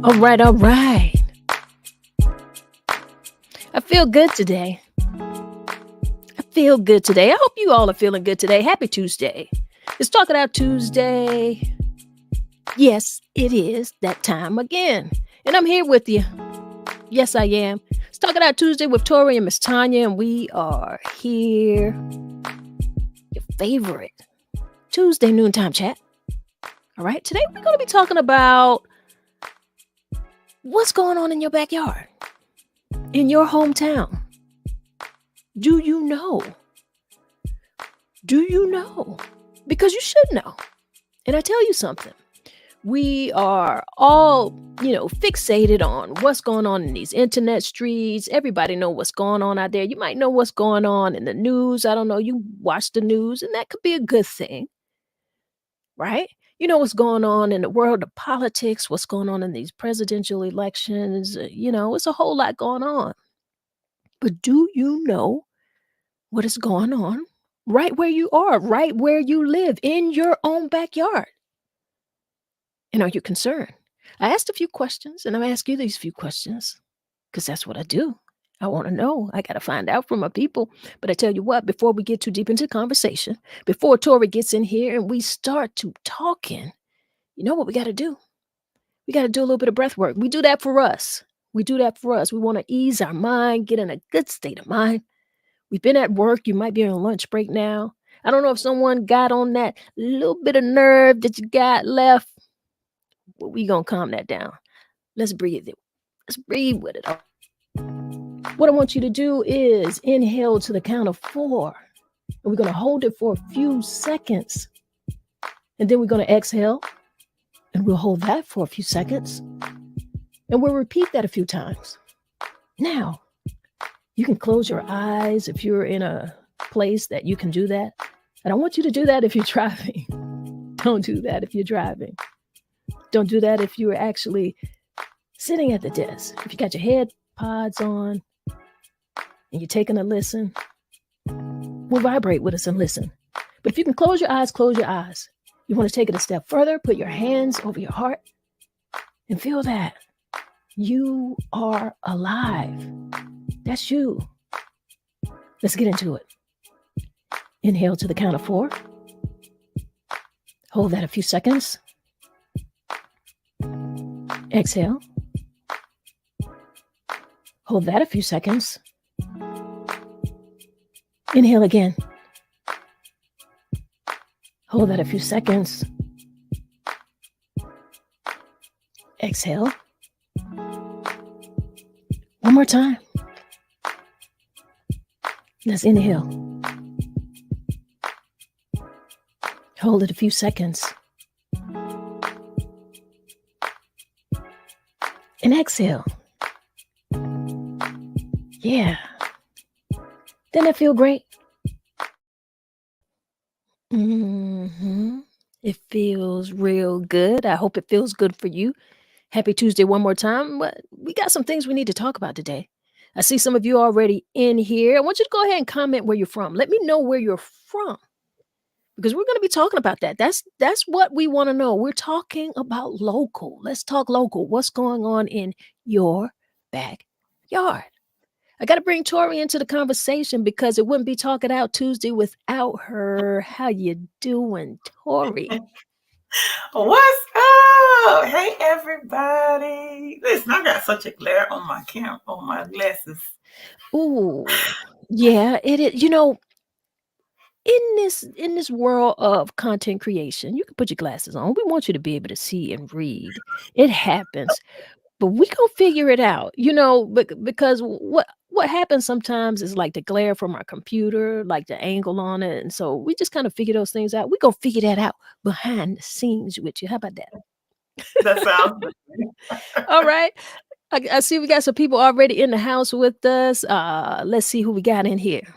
All right, all right. I feel good today. I feel good today. I hope you all are feeling good today. Happy Tuesday. It's Talk It Out Tuesday. Yes, it is that time again. And I'm here with you. Yes, I am. It's Talk It Out Tuesday with Tori and Miss Tonya, and we are here. Your favorite Tuesday noontime chat. All right, today we're going to be talking about what's going on in your backyard, in your hometown. Do you know? Do you know? Because you should know. And I tell you something. We are all, fixated on what's going on in these internet streets. Everybody know what's going on out there. You might know what's going on in the news. I don't know. You watch the news, and that could be a good thing, right? You know what's going on in the world of politics, what's going on in these presidential elections. It's a whole lot going on. But do you know what is going on right where you are, right where you live, in your own backyard? And are you concerned? I asked a few questions, and I'm asking you these few questions because that's what I do. I want to know. I got to find out from my people. But I tell you what, before we get too deep into conversation, before Tori gets in here and we start to talking, you know what we got to do? We got to do a little bit of breath work. We do that for us. We do that for us. We want to ease our mind, get in a good state of mind. We've been at work. You might be on a lunch break now. I don't know if someone got on that little bit of nerve that you got left. Well, we gonna calm that down. Let's breathe it. Let's breathe with it. What I want you to do is inhale to the count of 4. And we're gonna hold it for a few seconds. And then we're gonna exhale. And we'll hold that for a few seconds. And we'll repeat that a few times. Now, you can close your eyes if you're in a place that you can do that. I don't want you to do that if you're driving. Don't do that if you're driving. Don't do that if you're actually sitting at the desk. If you got your head pods on and you're taking a listen, we'll vibrate with us and listen. But if you can close your eyes, close your eyes. You want to take it a step further, put your hands over your heart and feel that you are alive. That's you. Let's get into it. Inhale to the count of 4. Hold that a few seconds. Exhale. Hold that a few seconds. Inhale again. Hold that a few seconds. Exhale. One more time. Let's inhale. Hold it a few seconds. And exhale. Yeah. Doesn't that feel great? It feels real good. I hope it feels good for you. Happy Tuesday one more time. But we got some things we need to talk about today. I see some of you already in here. I want you to go ahead and comment where you're from. Let me know where you're from, because we're going to be talking about that. That's what we want to know. We're talking about local. Let's talk local. What's going on in your backyard? I got to bring Tori into the conversation because it wouldn't be Talk It Out Tuesday without her. How you doing, Tori? What's up? Hey, everybody. Listen, I got such a glare on my on my glasses. Ooh, yeah, it is. In this world of content creation, you can put your glasses on. We want you to be able to see and read. It happens. But we gonna figure it out, because what happens sometimes is like the glare from our computer, like the angle on it, and so we just kind of figure those things out. We gonna figure that out behind the scenes with you. How about that? That sounds good. All right. I see we got some people already in the house with us. Let's see who we got in here.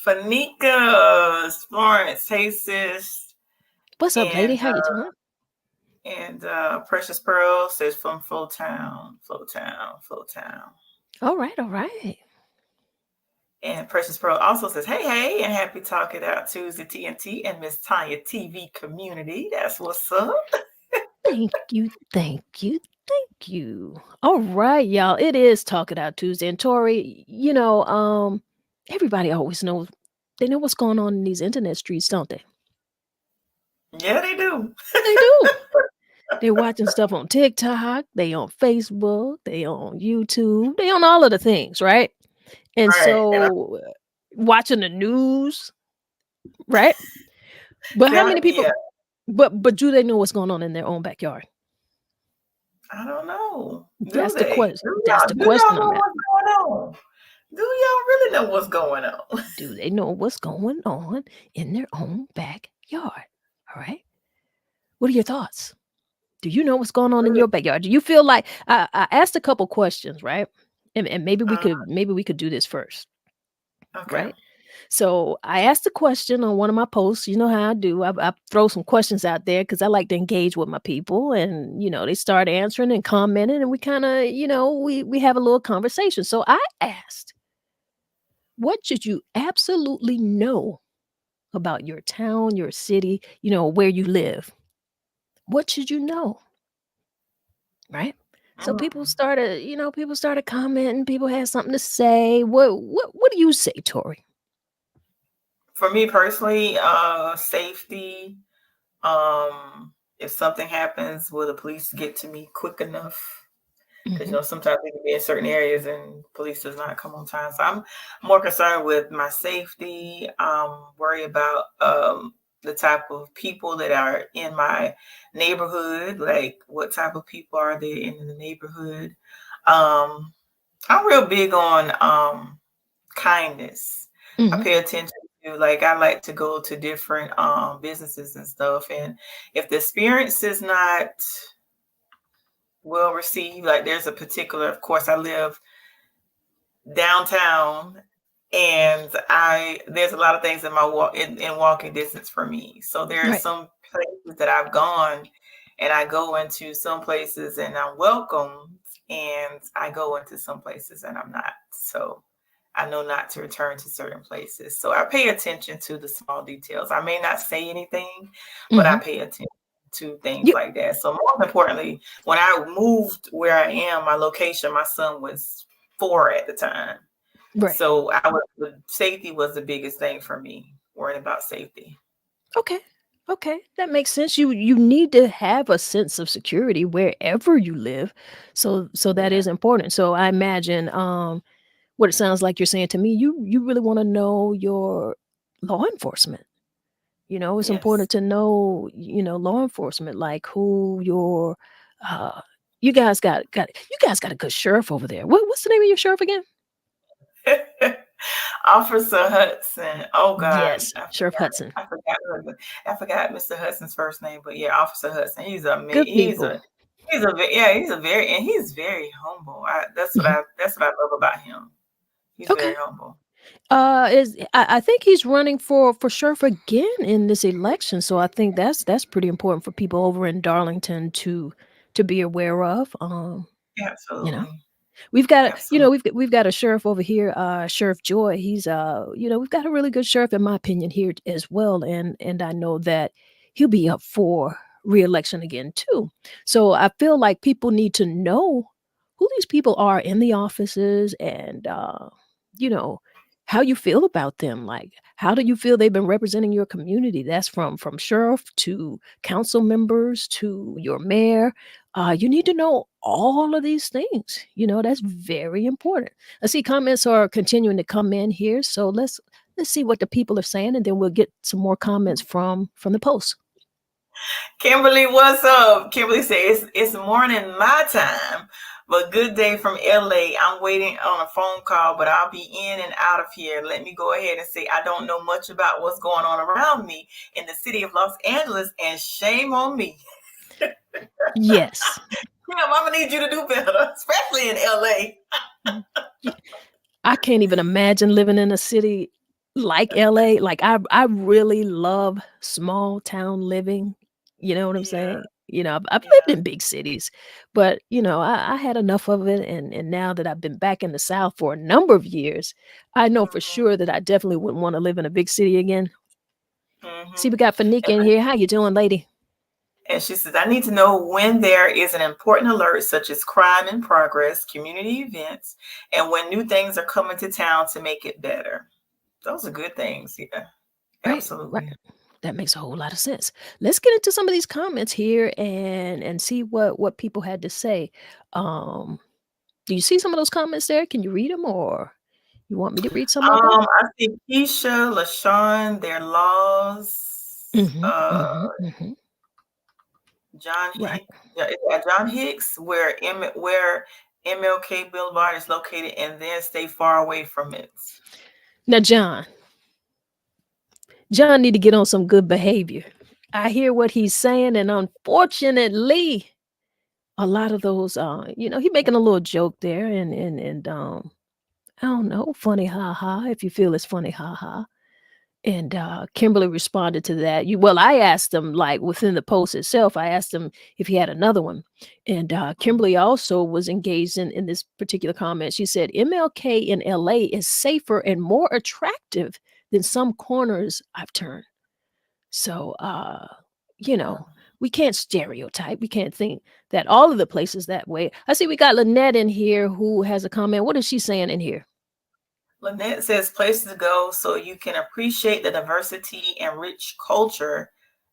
Fanika, Florence, Hey sis. What's up, lady? How you doing? And Precious Pearl says from Flowtown. All right. And Precious Pearl also says, hey, and happy Talk It Out Tuesday, TNT and Miss Tonya TV community. That's what's up. Thank you. you. All right, y'all. It is Talk It Out Tuesday. And Tori, everybody always knows they know what's going on in these internet streets, don't they? Yeah, they do. They do. They're watching stuff on TikTok, they on Facebook, they on YouTube, they on all of the things, right? And Right. And so watching the news, right? But how many yeah, people but do they know what's going on in their own backyard? I don't know. Do That's the they? question. That's the Do y'all question I'm know at. what's going on? Do y'all really know what's going on? Do they know what's going on in their own backyard? All right. What are your thoughts? Do you know what's going on in your backyard? Do you feel like I asked a couple questions, right? And Uh, maybe we could do this first, okay. right? So I asked a question on one of my posts. You know how I do. I throw some questions out there because I like to engage with my people, and they start answering and commenting, and we kind of we have a little conversation. So I asked, what should you absolutely know about your town, your city, where you live? What should you know? Right? So Mm. people started commenting, people had something to say. What do you say, Tori? For me personally, safety. If something happens, will the police get to me quick enough? Because Mhm. sometimes they can be in certain areas and police does not come on time. So I'm more concerned with my safety. Worry about the type of people that are in my neighborhood, like what type of people are there in the neighborhood. Um, I'm real big on kindness. I Mhm. pay attention to, like, I like to go to different businesses and stuff, and if the experience is not well received, like there's a particular, of course, I live downtown, and I there's a lot of things in my in walking distance for me. So there are Right. some places that I've gone, and I go into some places and I'm welcome, and I go into some places and I'm not. So I know not to return to certain places. So I pay attention to the small details. I may not say anything, but I Mhm. pay attention to things You like that. So most importantly, when I moved where I am, my location, my son was 4 at the time. right. So the safety was the biggest thing for me, worrying about safety. Okay. Okay. That makes sense. You need to have a sense of security wherever you live. So that Yeah. is important. So I imagine what it sounds like you're saying to me, you really want to know your law enforcement. It's Yes. important to know, law enforcement, like who your uh you guys got a good sheriff over there. What's the name of your sheriff again? Officer Hudson. Oh God, Yes, Sheriff Hudson. I forgot. I forgot Mr. Hudson's first name, but yeah, Officer Hudson. Good people. he's a very and he's very humble. Mhm. That's what I love about him. He's Okay. very humble. Is I think he's running for sheriff again in this election, so I think that's pretty important for people over in Darlington to be aware of. You know. Absolutely, We've got absolutely. we've got a sheriff over here, Sheriff Joy. He's we've got a really good sheriff in my opinion here as well, and I know that he'll be up for reelection again too. So I feel like people need to know who these people are in the offices and you know how you feel about them. Like how do you feel they've been representing your community? That's from sheriff to council members to your mayor. You need to know all of these things. That's very important. I see comments are continuing to come in here, so let's see what the people are saying, and then we'll get some more comments from the post. Kimberly, what's up? Kimberly says it's morning my time, but good day from LA. I'm waiting on a phone call, but I'll be in and out of here. Let me go ahead and say I don't know much about what's going on around me in the city of Los Angeles, and shame on me. Yes. Yeah, I'm gonna need you to do better, especially in LA. Mm. Y- I can't even imagine living in a city like LA. Like I really love small town living. You know what I'm Yeah, saying? I've lived yeah. in big cities, but I had enough of it, and now that I've been back in the South for a number of years, I know for Hmm. sure that I definitely wouldn't want to live in a big city again. See, Hmm. we got Fanika in here. How you doing, lady? And she says, I need to know when there is an important alert, such as crime in progress, community events, and when new things are coming to town to make it better. Those are good things. Yeah, Right, right. absolutely. That makes a whole lot of sense. Let's get into some of these comments here and see what people had to say. Um, do you see some of those comments there? Can you read them, or you want me to read some of them? I see Keisha, LaShawn, their laws, Mhm, mhm, mhm. John Right. Hicks, yeah, John Hicks, where MLK Boulevard is located, and then stay far away from it. Now, John need to get on some good behavior. I hear what he's saying, and unfortunately, a lot of those, he making a little joke there, and I don't know, funny ha ha. If you feel it's funny ha ha. And Kimberly responded to that. Well, I asked him, like, within the post itself, I asked him if he had another one. And Kimberly also was engaged in this particular comment. She said, MLK in LA is safer and more attractive than some corners I've turned. So, you know, we can't stereotype. We can't think that all of the places that way. I see we got Lynette in here who has a comment. What is she saying in here? Lynette says places to go so you can appreciate the diversity and rich culture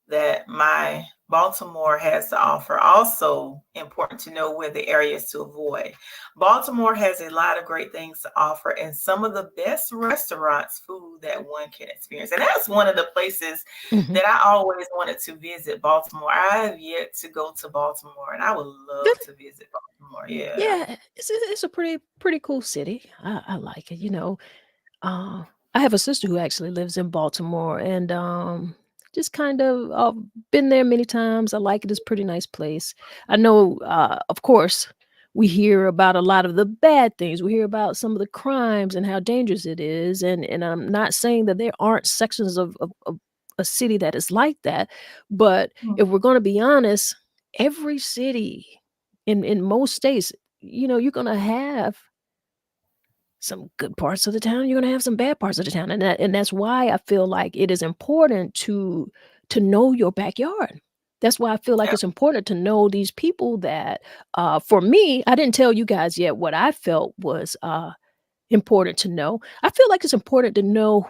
that my Baltimore has to offer. Also important to know where the areas to avoid. Baltimore has a lot of great things to offer and some of the best restaurants, food that one can experience. And that's one of the places Mhm. that I always wanted to visit, Baltimore. I have yet to go to Baltimore and I would love to visit Baltimore. Yeah. Yeah, it's a pretty cool city. I like it. Uh, I have a sister who actually lives in Baltimore, and just kind of been there many times. I like it. It's a pretty nice place. I know, of course, we hear about a lot of the bad things. We hear about some of the crimes and how dangerous it is, and I'm not saying that there aren't sections of a city that is like that, but if we're going to be honest, every city in most states, you're gonna have some good parts of the town, you're gonna have some bad parts of the town, and that's why I feel like it is important to know your backyard. That's why I feel like Yeah. it's important to know these people that, for me, I didn't tell you guys yet what I felt was, important to know. I feel like it's important to know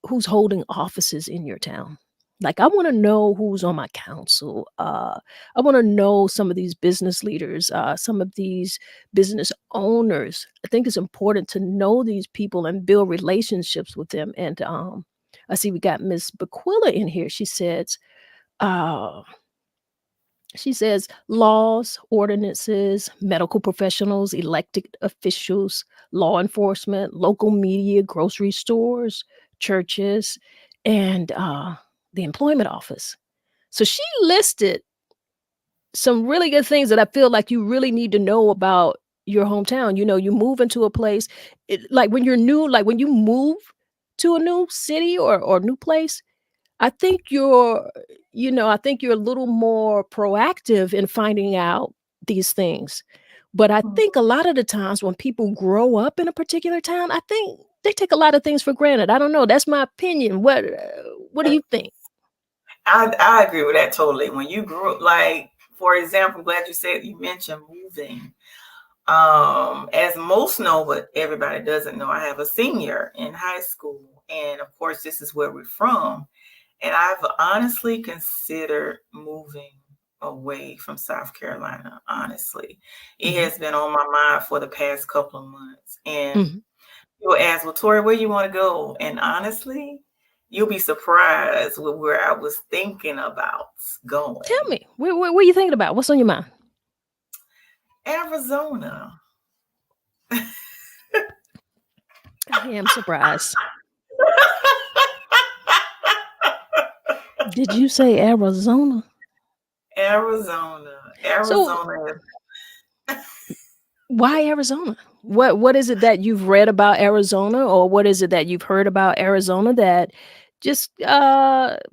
who's holding offices in your town. Like, I wanna know who's on my council. I wanna know some of these business leaders, some of these business owners. I think it's important to know these people and build relationships with them, and, I see we got Miss Bequilla in here. Uh she says laws, ordinances, medical professionals, elected officials, law enforcement, local media, grocery stores, churches, and the employment office. So she listed some really good things that I feel like you really need to know about your hometown. You move into a place, like when you're new, like when you move to a new city or new place, I think I think you're a little more proactive in finding out these things. But I Mhm. think a lot of the times when people grow up in a particular town, I think they take a lot of things for granted. I don't know. That's my opinion. What do you think? I agree with that totally. When you grew up, like for example, glad you mentioned moving. As most know, but everybody doesn't know, I have a senior in high school, and of course, this is where we're from. And I've honestly considered moving away from South Carolina. Honestly, it Mhm, has been on my mind for the past couple of months, and mhm. you'll ask, well, Tori, where you want to go? And honestly, you'll be surprised with where I was thinking about Tell going. me, what are you thinking about? What's on your mind? Arizona. I am surprised. Did you say Arizona? Arizona. So Arizona. why Arizona? What is it that you've read about Arizona, or what is it that you've heard about Arizona that just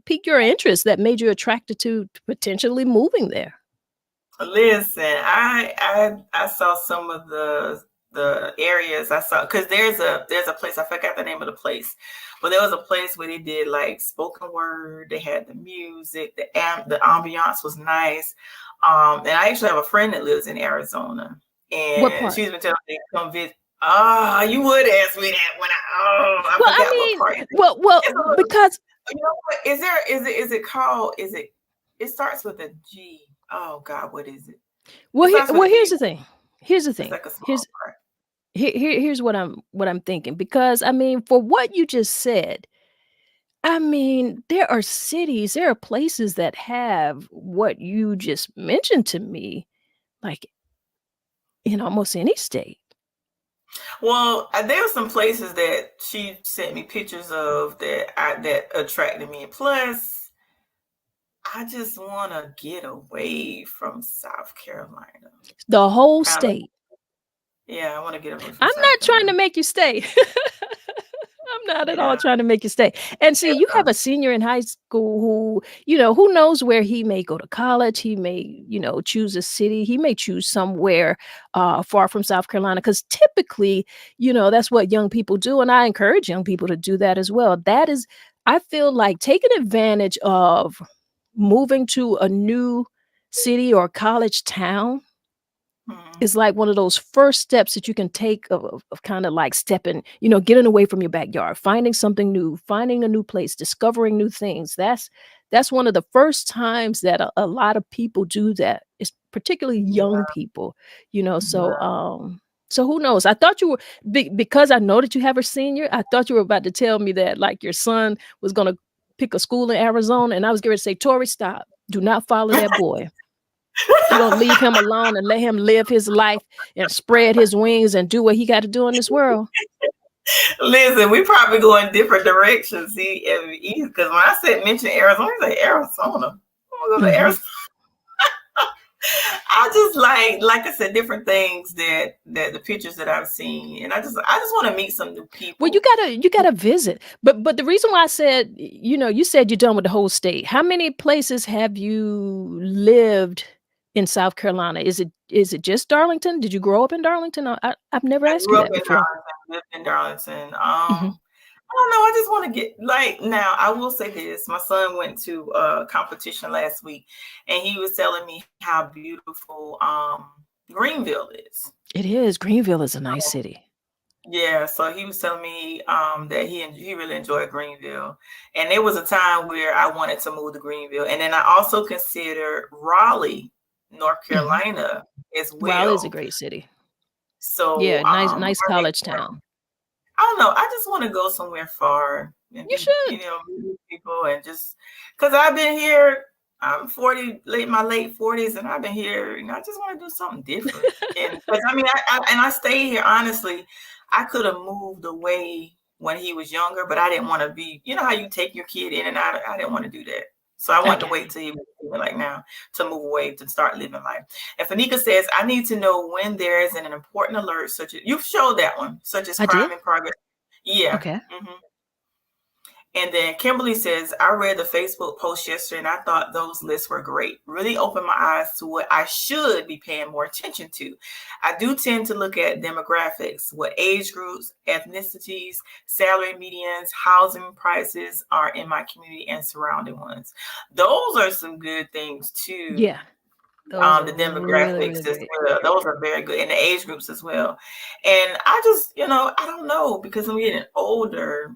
piqued your interest, that made you attracted to potentially moving there? Listen, I saw some of the the areas I saw, because there's a place, I forgot the name of the place, but there was a place where they did like spoken word. They had the music, the ambiance was nice. And I actually have a friend that lives in Arizona, What and part? she's been telling me to come visit. Ah, you would ask me that when I Well, I forgot what mean, part. well, It's a little, because you know what? Is it called? It starts with a G. Oh God, what is it? It starts with a here's G. the thing. Here's the It's thing. like a small part. Here's what I'm thinking, because I mean, for what you just said, I mean, there are places that have what you just mentioned to me, like in almost any state. Well, there were some places that she sent me pictures of that attracted me. Plus, I just want to get away from South Carolina. The whole Kind of, state. yeah, I want to get away from I'm South not trying to Carolina. make you stay. I'm not at all Yeah, trying to make you stay. And see, you have yeah, a senior in high school who, who knows where he may go to college. He may, choose a city. He may choose somewhere far from South Carolina, because typically, that's what young people do. And I encourage young people to do that as well. That is, I feel like taking advantage of moving to a new city or college town mhm, is like one of those first steps that you can take of kind of like stepping, getting away from your backyard, finding something new, finding a new place, discovering new things. That's one of the first times that a lot of people do that. It's particularly young yeah, people, yeah. so who knows? I thought you were because I know that you have a senior. I thought you were about to tell me that like your son was going to pick a school in Arizona, and I was going to say, Tori, stop. Do not follow that boy. You don't leave him alone and let him live his life and spread his wings and do what he got to do in this world. Listen, we probably go in different directions. See, because when I said mention Arizona, I say Arizona. I'm gonna go to Mhm. Arizona. I just like I said, different things that the pictures that I've seen, and I just want to meet some new Well, people. you gotta visit. But the reason why I said, you said you're done with the whole state. How many places have you lived in South Carolina? Is it just Darlington? Did you grow up in Darlington? I've never I asked you grew up that in before. Darlington, lived in Darlington. Mhm. I don't know. I just want to get like now. I will say this: my son went to a competition last week, and he was telling me how beautiful Greenville is. It is. Greenville is a nice city. Yeah, so he was telling me that he really enjoyed Greenville, and there was a time where I wanted to move to Greenville, and then I also considered Raleigh, North Mhm. Carolina, as Raleigh is a well. great city. So Yeah, nice college town. I don't know. I just want to go somewhere far and You be, should. meet people and just because I've been here. I'm 40, my late 40s, and I've been here. I just want to do something different. And because I mean, I stayed here honestly. I could have moved away when he was younger, but I didn't want to be. You know how you take your kid in and out. I didn't want to do that. So I I wanted to got wait you. till he was like now to move away to start living life. And Fanika says, I need to know when there is an important alert, such as you've showed that one, such as I did? crime in progress. Yeah. Okay. And then Kimberly says, I read the Facebook post yesterday and I thought those lists were great. Really opened my eyes to what I should be paying more attention to. I do tend to look at demographics, what age groups, ethnicities, salary medians, housing prices are in my community and surrounding ones. Those are some good things too. Yeah. Those are The really, demographics really as great. well. Those are very good. And the age groups as well. And I just, I don't know, because I'm getting older.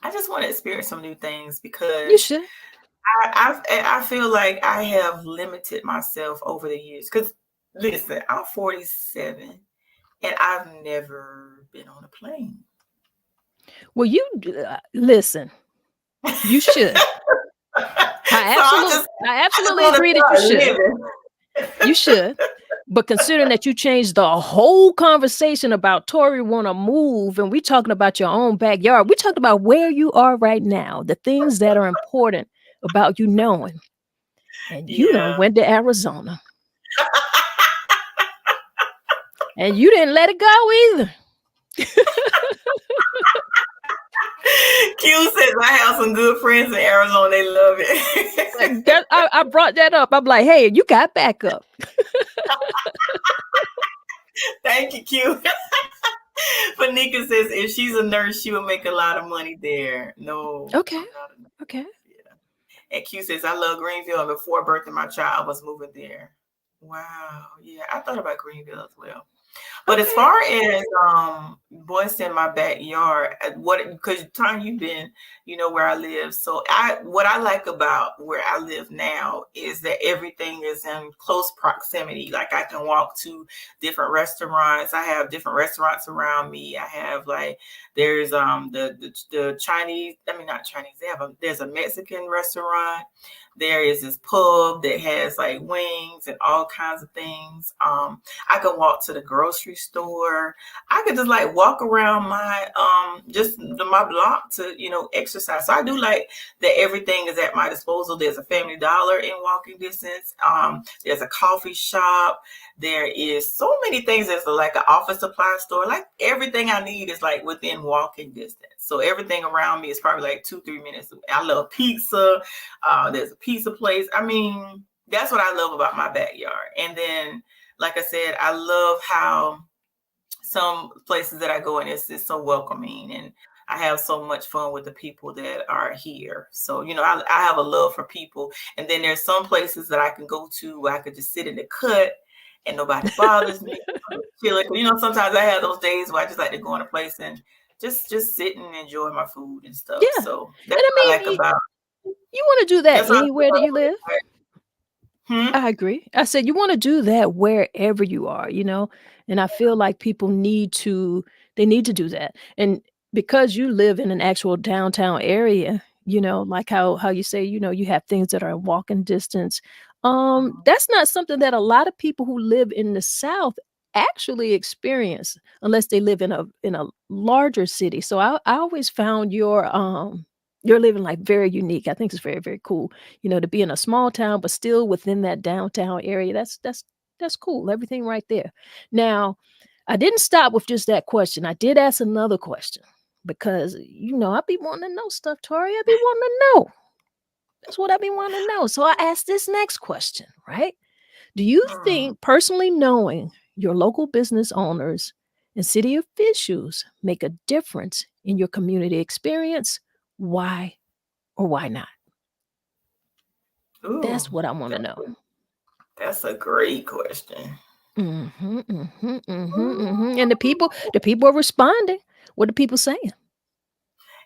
I just want to experience some new things You because should. I feel like I have limited myself over the years. Because listen, I'm 47 and I've never been on a plane. Well, listen. You should. So I I just absolutely want to agree that you start should. living. You should. But considering that you changed the whole conversation about Tori want to move, and we talking about your own backyard, we talking about where you are right now, the things that are important about you knowing. And you done Yeah. went to Arizona, and you didn't let it go either. Q says I have some good friends in Arizona. They love it. I brought that up. I'm like, hey, you got backup. Thank you, Q. Fanika says if she's a nurse, she will make a lot of money there. No, Okay. I'm not a nurse. Okay. Yeah. And Q says I love Greenville, and before birthing my child, I was moving there. Wow. Yeah, I thought about Greenville as well. But as Okay. far as boys in my backyard, what because time you've been, you know where I live. So what I like about where I live now is that everything is in close proximity. Like I can walk to different restaurants. I have different restaurants around me. I have like there's the Chinese, I mean not Chinese, there's a Mexican restaurant. There is this pub that has like wings and all kinds of things. I could walk to the grocery store. I could just like walk around my my block to, you know, exercise. So I do like that everything is at my disposal. There's a Family Dollar in walking distance. There's a coffee shop. There is so many things. There's like an office supply store. Like everything I need is like within walking distance. So everything around me is probably like 2-3 minutes away. I love pizza. There's a pizza place. I mean, that's what I love about my backyard. And then like I said, I love how some places that I go in is so welcoming, and I have so much fun with the people that are here. So, you know, I have a love for people. And then there's some places that I can go to where I could just sit in the cut and nobody bothers me. Feel like, you know, sometimes I have those days where I just like to go in a place and just sit and enjoy my food and stuff. Yeah. So And that's I what I mean, like about you want to do that that's what I like anywhere that you live. about Hmm? I agree. I said you want to do that wherever you are, you know? And I feel like people need to do that. And because you live in an actual downtown area, you know, like how you say, you know, you have things that are in walking distance. That's not something that a lot of people who live in the South actually experience unless they live in a larger city. So I always found your living like very unique. I think it's very, very cool, you know, to be in a small town, but still within that downtown area. That's cool. Everything right there. Now, I didn't stop with just that question. I did ask another question because you know I be wanting to know stuff, Tori. I be wanting to know. That's what I be wanting to know. So I asked this next question, right? Do you Hmm. think personally knowing your local business owners and city officials make a difference in your community experience? Why or why not? Ooh, That's what I want to that's know. that's a great question. Mhm, mhm, mhm, mhm, and the people are responding. What are people saying?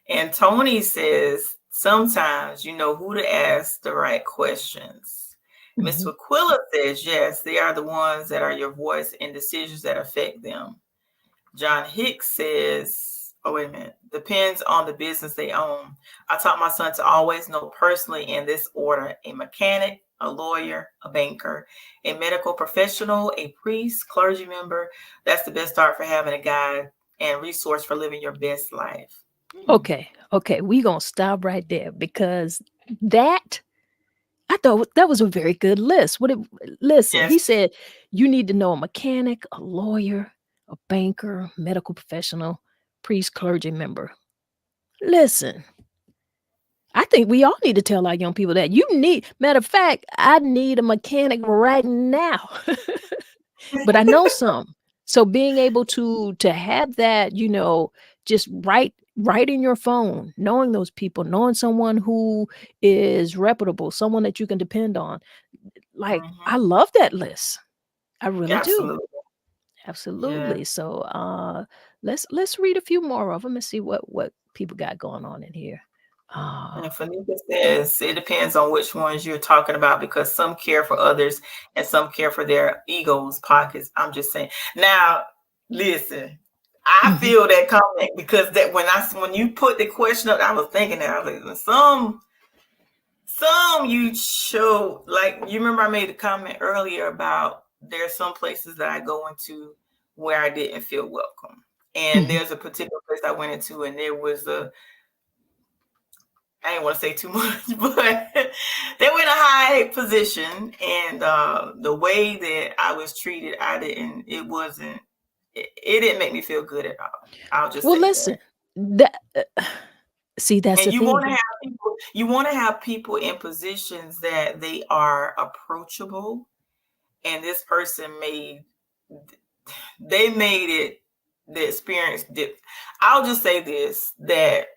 And Tony says sometimes you know who to ask the right questions. Miss Mhm. Aquila says yes, they are the ones that are your voice in decisions that affect them. John Hicks says, oh, wait a minute, depends on the business they own. I taught my son to always know personally in this order: a mechanic, a lawyer, a banker, a medical professional, a priest, clergy member. That's the best start for having a guide and resource for living your best life. Hmm. Okay, okay, we gonna stop right there because that I thought that was a very good list. Listen, Yes. he said you need to know a mechanic, a lawyer, a banker, medical professional, priest, clergy member. Listen, I think we all need to tell our young people that you need. Matter of fact, I need a mechanic right now. But I know some. So being able to have that, you know, just right in your phone, knowing those people, knowing someone who is reputable, someone that you can depend on. Like, I Mhm. love that list. I really do. Absolutely. Yeah. Absolutely. So let's read a few more of them and see what people got going on in here. And Uh Fanika says it depends on which ones you're talking about because some care for others and some care for their egos, pockets. I'm just saying. Now, listen, I mhm. feel that comment because that when you put the question up, I was thinking that I was like, some you show like you remember I made a comment earlier about there's some places that I go into where I didn't feel welcome. And Mhm. there's a particular place I went into and there was a I didn't want to say too much, but they were in a high position, and the way that I was treated, I didn't. It wasn't. It didn't make me feel good at all. I'll just Well, say listen. that. That see, that's And the you want to thing. have people. You want to have people in positions that they are approachable, and this person may. they made it the experience. I'll just say this, that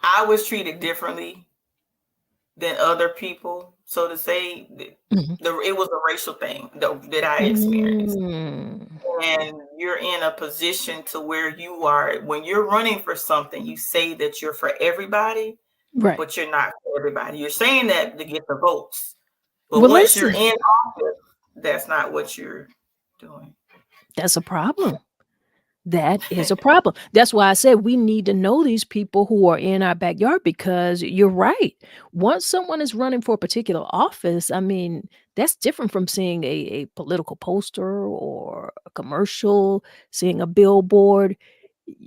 I was treated differently than other people. So to say, Mhm. it was a racial thing that I experienced. Mm. And you're in a position to where you are, when you're running for something, you say that you're for everybody, Right. but you're not for everybody. You're saying that to get the votes. But Well, once you're listen, in office, that's not what you're doing. that's a problem. That is a problem. That's why I said we need to know these people who are in our backyard because you're right. Once someone is running for a particular office, I mean, that's different from seeing a political poster or a commercial, seeing a billboard.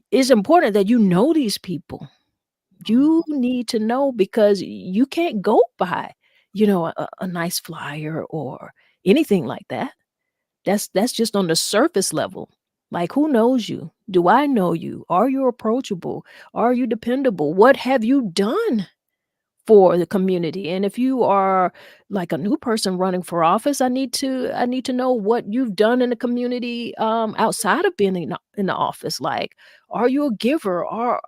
It's important that you know these people. You Mhm. need to know because you can't go by, a nice flyer or anything like that. That's just on the surface level. Like, who knows you? Do I know you? Are you approachable? Are you dependable? What have you done for the community? And if you are like a new person running for office, I need to know what you've done in the community outside of being in the office. Like, are you a giver? Or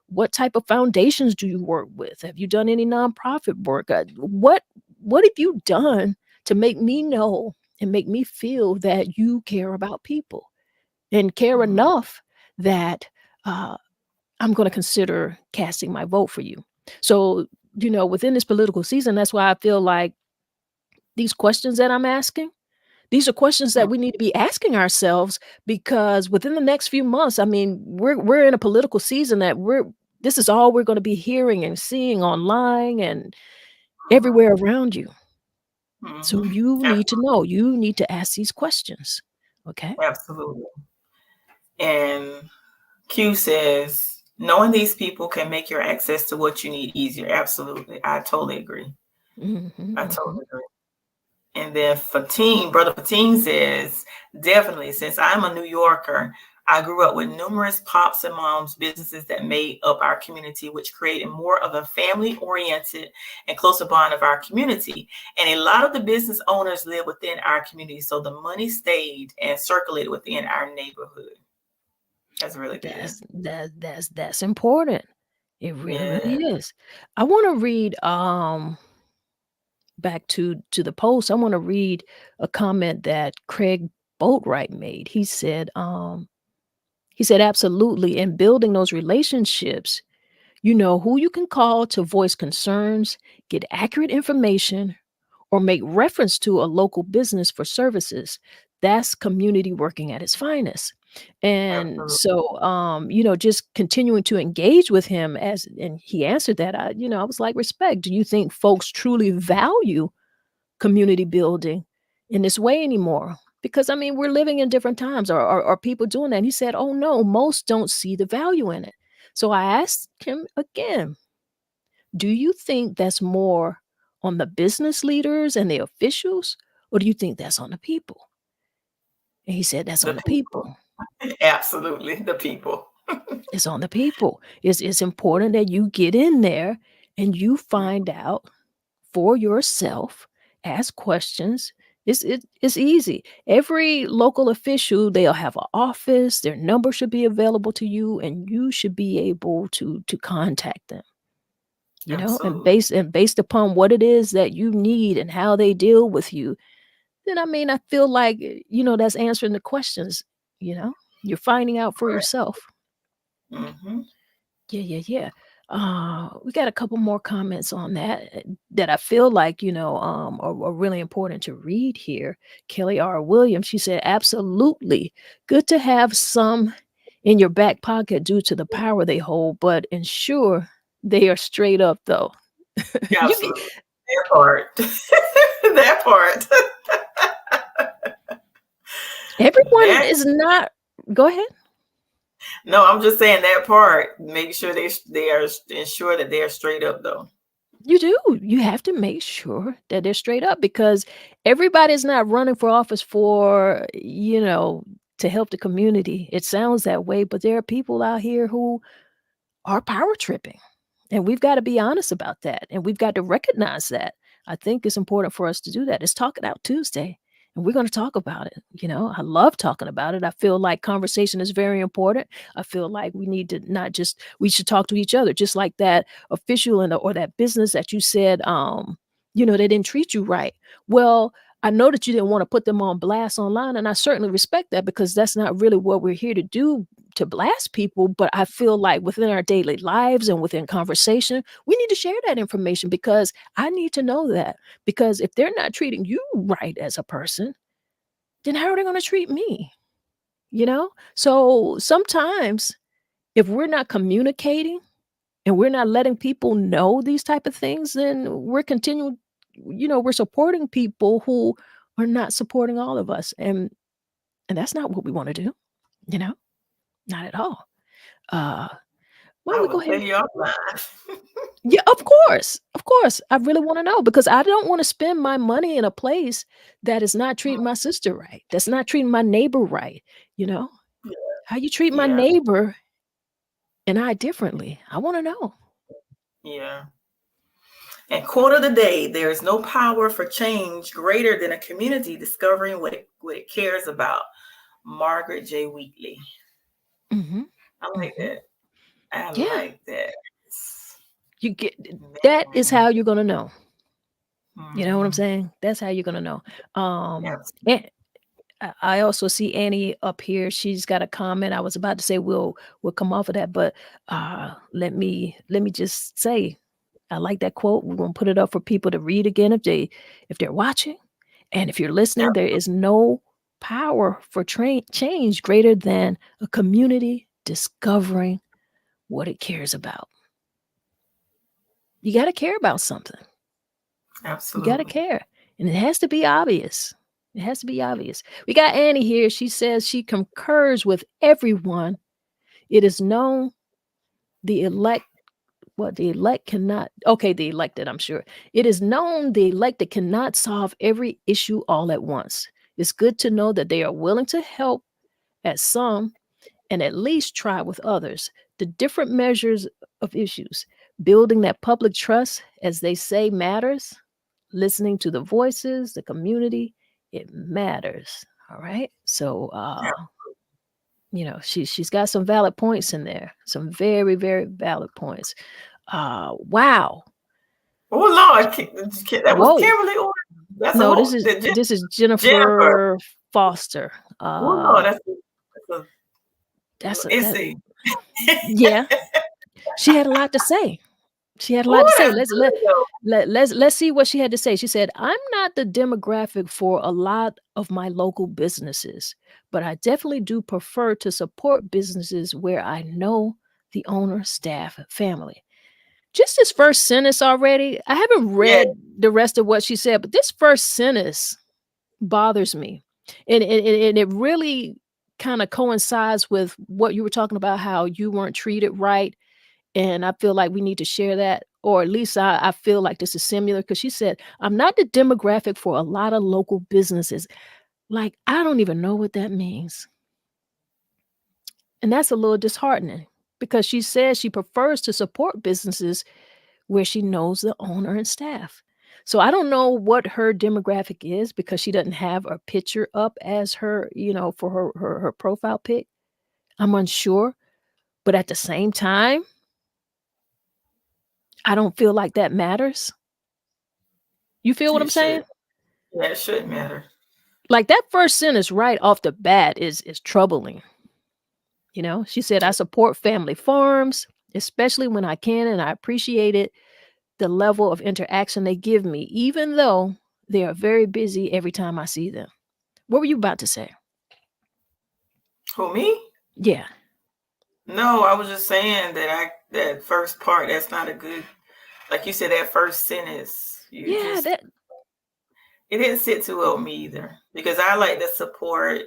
what type of foundations do you work with? Have you done any nonprofit work? What have you done to make me know and make me feel that you care about people and care Mhm. enough that uh, I'm going to consider casting my vote for you. So, within this political season, that's why I feel like these questions that I'm asking, these are questions Mhm. that we need to be asking ourselves because within the next few months, I mean, we're in a political season that this is all we're going to be hearing and seeing online and everywhere around you. So Mhm. you need to know, you need to ask these questions. Okay? Absolutely. And Q says, knowing these people can make your access to what you need easier. Absolutely. I totally agree. Mhm, I mhm. totally agree. And then Brother Fatine says, definitely, since I'm a New Yorker, I grew up with numerous pops and moms businesses that made up our community, which created more of a family oriented and closer bond of our community. And a lot of the business owners live within our community. So the money stayed and circulated within our neighborhood. That's really good. That's important. It really, really Yeah. is. I wanna read, back to the post, I wanna read a comment that Craig Boatwright made. He said, "Absolutely, in building those relationships, you know who you can call to voice concerns, get accurate information, or make reference to a local business for services. That's community working at its finest." And Absolutely. so, just continuing to engage with him and he answered that, I was like, respect. Do you think folks truly value community building in this way anymore? Because I mean, we're living in different times. Are people doing that? And he said, oh no, most don't see the value in it. So I asked him again, do you think that's more on the business leaders and the officials, or do you think that's on the people? And he said, that's The on the people. people. Absolutely. The people. It's on the people. It's important that you get in there and you Mm. find out for yourself, ask questions. It's easy. Every local official, they'll have an office, their number should be available to you, and you should be able to contact them. And Absolutely. based upon what it is that you need and how they deal with you, then I mean, I feel like, that's answering the questions, you know? You're finding out for Right. yourself. Hmm. Yeah, yeah, yeah. We got a couple more comments on that that I feel like, are really important to read here. Kelly R. Williams, she said, absolutely. Good to have some in your back pocket due to the power they hold, but ensure they are straight up though. you get, Absolutely. That part. That part. everyone That is not go ahead. no, I'm just saying that part. Make sure they are ensure that they are straight up though. You do. You have to make sure that they're straight up because everybody's not running for office to help the community. It sounds that way, but there are people out here who are power tripping. And we've got to be honest about that. And we've got to recognize that. I think it's important for us to do that. It's Talk It Out Tuesday. and we're going to talk about it. I love talking about it. I feel like conversation is very important. I feel like we need to not just we should talk to each other, just like that official or that business that you said, they didn't treat you right. Well, I know that you didn't want to put them on blast online, and I certainly respect that because that's not really what we're here to do, to blast people. But I feel like within our daily lives and within conversation, we need to share that information because I need to know that. Because if they're not treating you right as a person, then how are they going to treat me? So sometimes if we're not communicating and we're not letting people know these type of things, then we're supporting people who are not supporting all of us. And that's not what we want to do, you know, not at all. Uh, why I don't we will go ahead? tell you offline. Yeah, of course. Of course. I really want to know because I don't want to spend my money in a place that is not treating my sister right. That's not treating my neighbor right. You know, how you treat my Yeah, neighbor and I differently. I want to know. yeah. And quote of the day: there is no power for change greater than a community discovering what it cares about. Margaret J. Wheatley. Hmm. I like Hmm. that. I Yeah. like that. You get that is Man. how you're gonna know. You know what I'm Mhm. saying? That's how you're gonna know. Yes. And I also see Annie up here. She's got a comment. I was about to say we'll come off of that, but let me just say I like that quote. We're gonna put it up for people to read again if they're watching. And if you're Yeah, listening, there is no power for change greater than a community discovering what it cares about. You got to care about something. You got to absolutely. care. And it has to be obvious. It has to be obvious. We got Annie here. She says she concurs with everyone. It is known the elect, what the elect cannot, okay, the elected, I'm sure. It is known the elected cannot solve every issue all at once. It's good to know that they are willing to help at some and at least try with others. The different measures of issues, building that public trust, as they say, matters. Listening to the voices, the community, it matters. All right. So, Yeah. she's got some valid points in there. Some very, very valid points. Wow. Oh Lord, that was Whoa. Kimberly or that's a No, whole this is Jennifer. Jennifer Foster. Oh Lord, that's That's a a that essay. yeah. She had a lot to say. She had a lot to Oh, say. that's Let's good though. let's see what she had to say. She said, "I'm not the demographic for a lot of my local businesses, but I definitely do prefer to support businesses where I know the owner, staff, family." Just this first sentence already, I haven't Yeah, read the rest of what she said, but this first sentence bothers me. And it really kind of coincides with what you were talking about, how you weren't treated right, and I feel like we need to share that, or at least I feel like this is similar because she said, I'm not the demographic for a lot of local businesses. Like, I don't even know what that means. And that's a little disheartening because she says she prefers to support businesses where she knows the owner and staff. So I don't know what her demographic is because she doesn't have a picture up as her, for her profile pic. I'm unsure. But at the same time, I don't feel like that matters. You feel what I'm it saying? should. Yeah, it should matter. Like that first sentence right off the bat is troubling. She said, I support family farms, especially when I can, and I appreciate it, the level of interaction they give me, even though they are very busy every time I see them. What were you about to say? Who, me? Yeah. No, I was just saying that first part, that's not a good, like you said, that first sentence, Yeah, that it didn't sit too well with me either because I like to support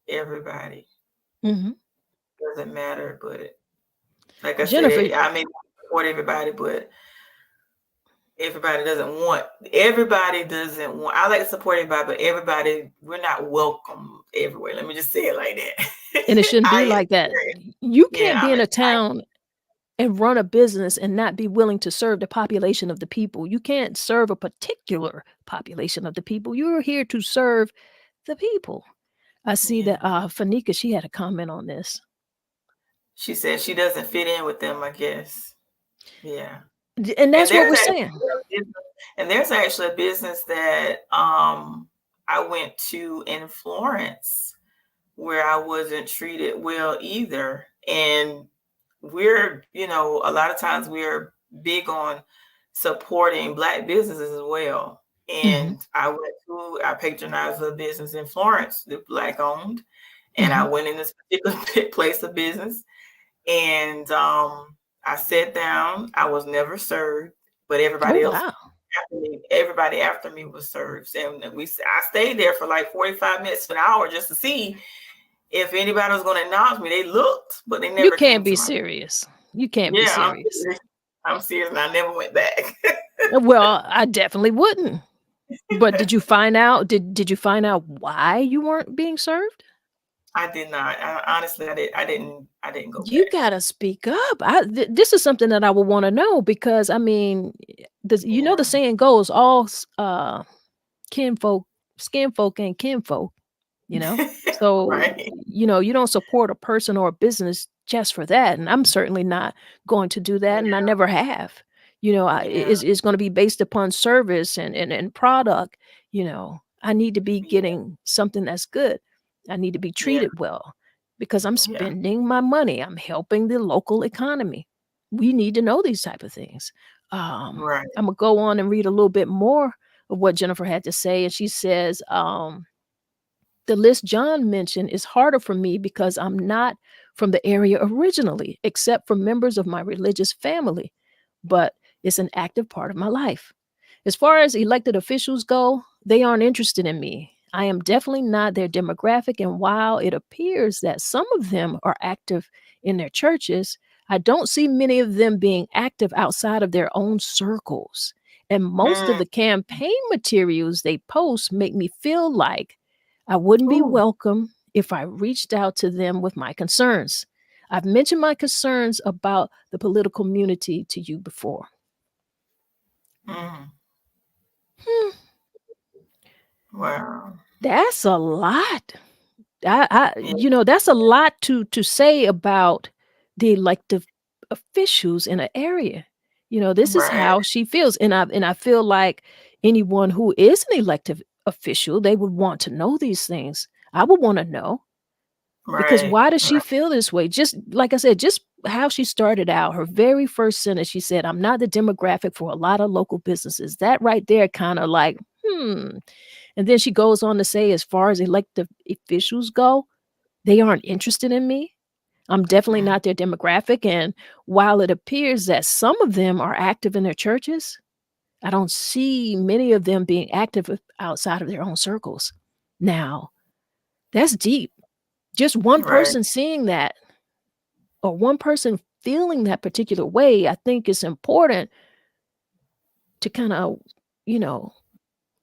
everybody. mhm. Doesn't matter, but like I Jennifer, said, I may support everybody, but everybody doesn't want. I like to support everybody, but everybody, we're not welcome everywhere. Let me just say it like and it that. shouldn't be I like that. You Yeah, can't be in a town and run a business and not be willing to serve the population of the people. You can't serve a particular population of the people. You're here to serve the people. I see that Yeah. Fanika, she had a comment on this. She said she doesn't fit in with them, I guess. Yeah. And And that's what there's we're actually saying. a business, and there's actually a business that I went to in Florence where I wasn't treated well either. And we're, a lot of times we're big on supporting Black businesses as well. Hmm. And I patronized a business in Florence, the Black owned, and Hmm. I went in this particular place of business, and I sat down. I was never served, but Oh, wow. everybody after me was served, and I stayed there for like 45 minutes to an hour just to see if anybody was going to acknowledge me. They looked, but they You never can't came be to my. serious. You can't be Yeah, serious. I'm serious, and I never went back. Well, I definitely wouldn't. But did you find out? Did you find out why you weren't being served? I did not. Honestly, I did. I didn't go You back. gotta speak up. This is something that I would want to know because I mean, the Yeah. saying goes, all kinfolk, skinfolk, and kinfolk. You know, so Right. you don't support a person or a business just for that, and I'm certainly not going to do that, and I never have. Yeah. It's going to be based upon service and product. I need to be Yeah. getting something that's good. I need to be Yeah. treated well because I'm Yeah. spending my money. I'm helping the local economy. We need to know these type of things. Right. I'm gonna go on and read a little bit more of what Jennifer had to say, and she says, the list John mentioned is harder for me because I'm not from the area originally, except for members of my religious family, but it's an active part of my life. As far as elected officials go, they aren't interested in me. I am definitely not their demographic, and while it appears that some of them are active in their churches, I don't see many of them being active outside of their own circles. And most of Mm. the campaign materials they post make me feel like I wouldn't be Ooh. welcome if I reached out to them with my concerns. I've mentioned my concerns about the political community to you before. Mm. Hmm, Wow. that's a lot. Yeah. That's a lot to say about the elected officials in an area. This is Right. how she feels, and I feel like anyone who is an elected official, they would want to know these things. I would want to know. Because Right. why does she Right. feel this way? Just like I said, just how she started out, her very first sentence, she said, I'm not the demographic for a lot of local businesses. That right there kind of like, hmm. And then she goes on to say, as far as elected officials go, they aren't interested in me. I'm definitely Mm. not their demographic. And while it appears that some of them are active in their churches, I don't see many of them being active outside of their own circles. Now, that's deep. Just one Right. person seeing that or one person feeling that particular way, I think it's important to kind of, you know,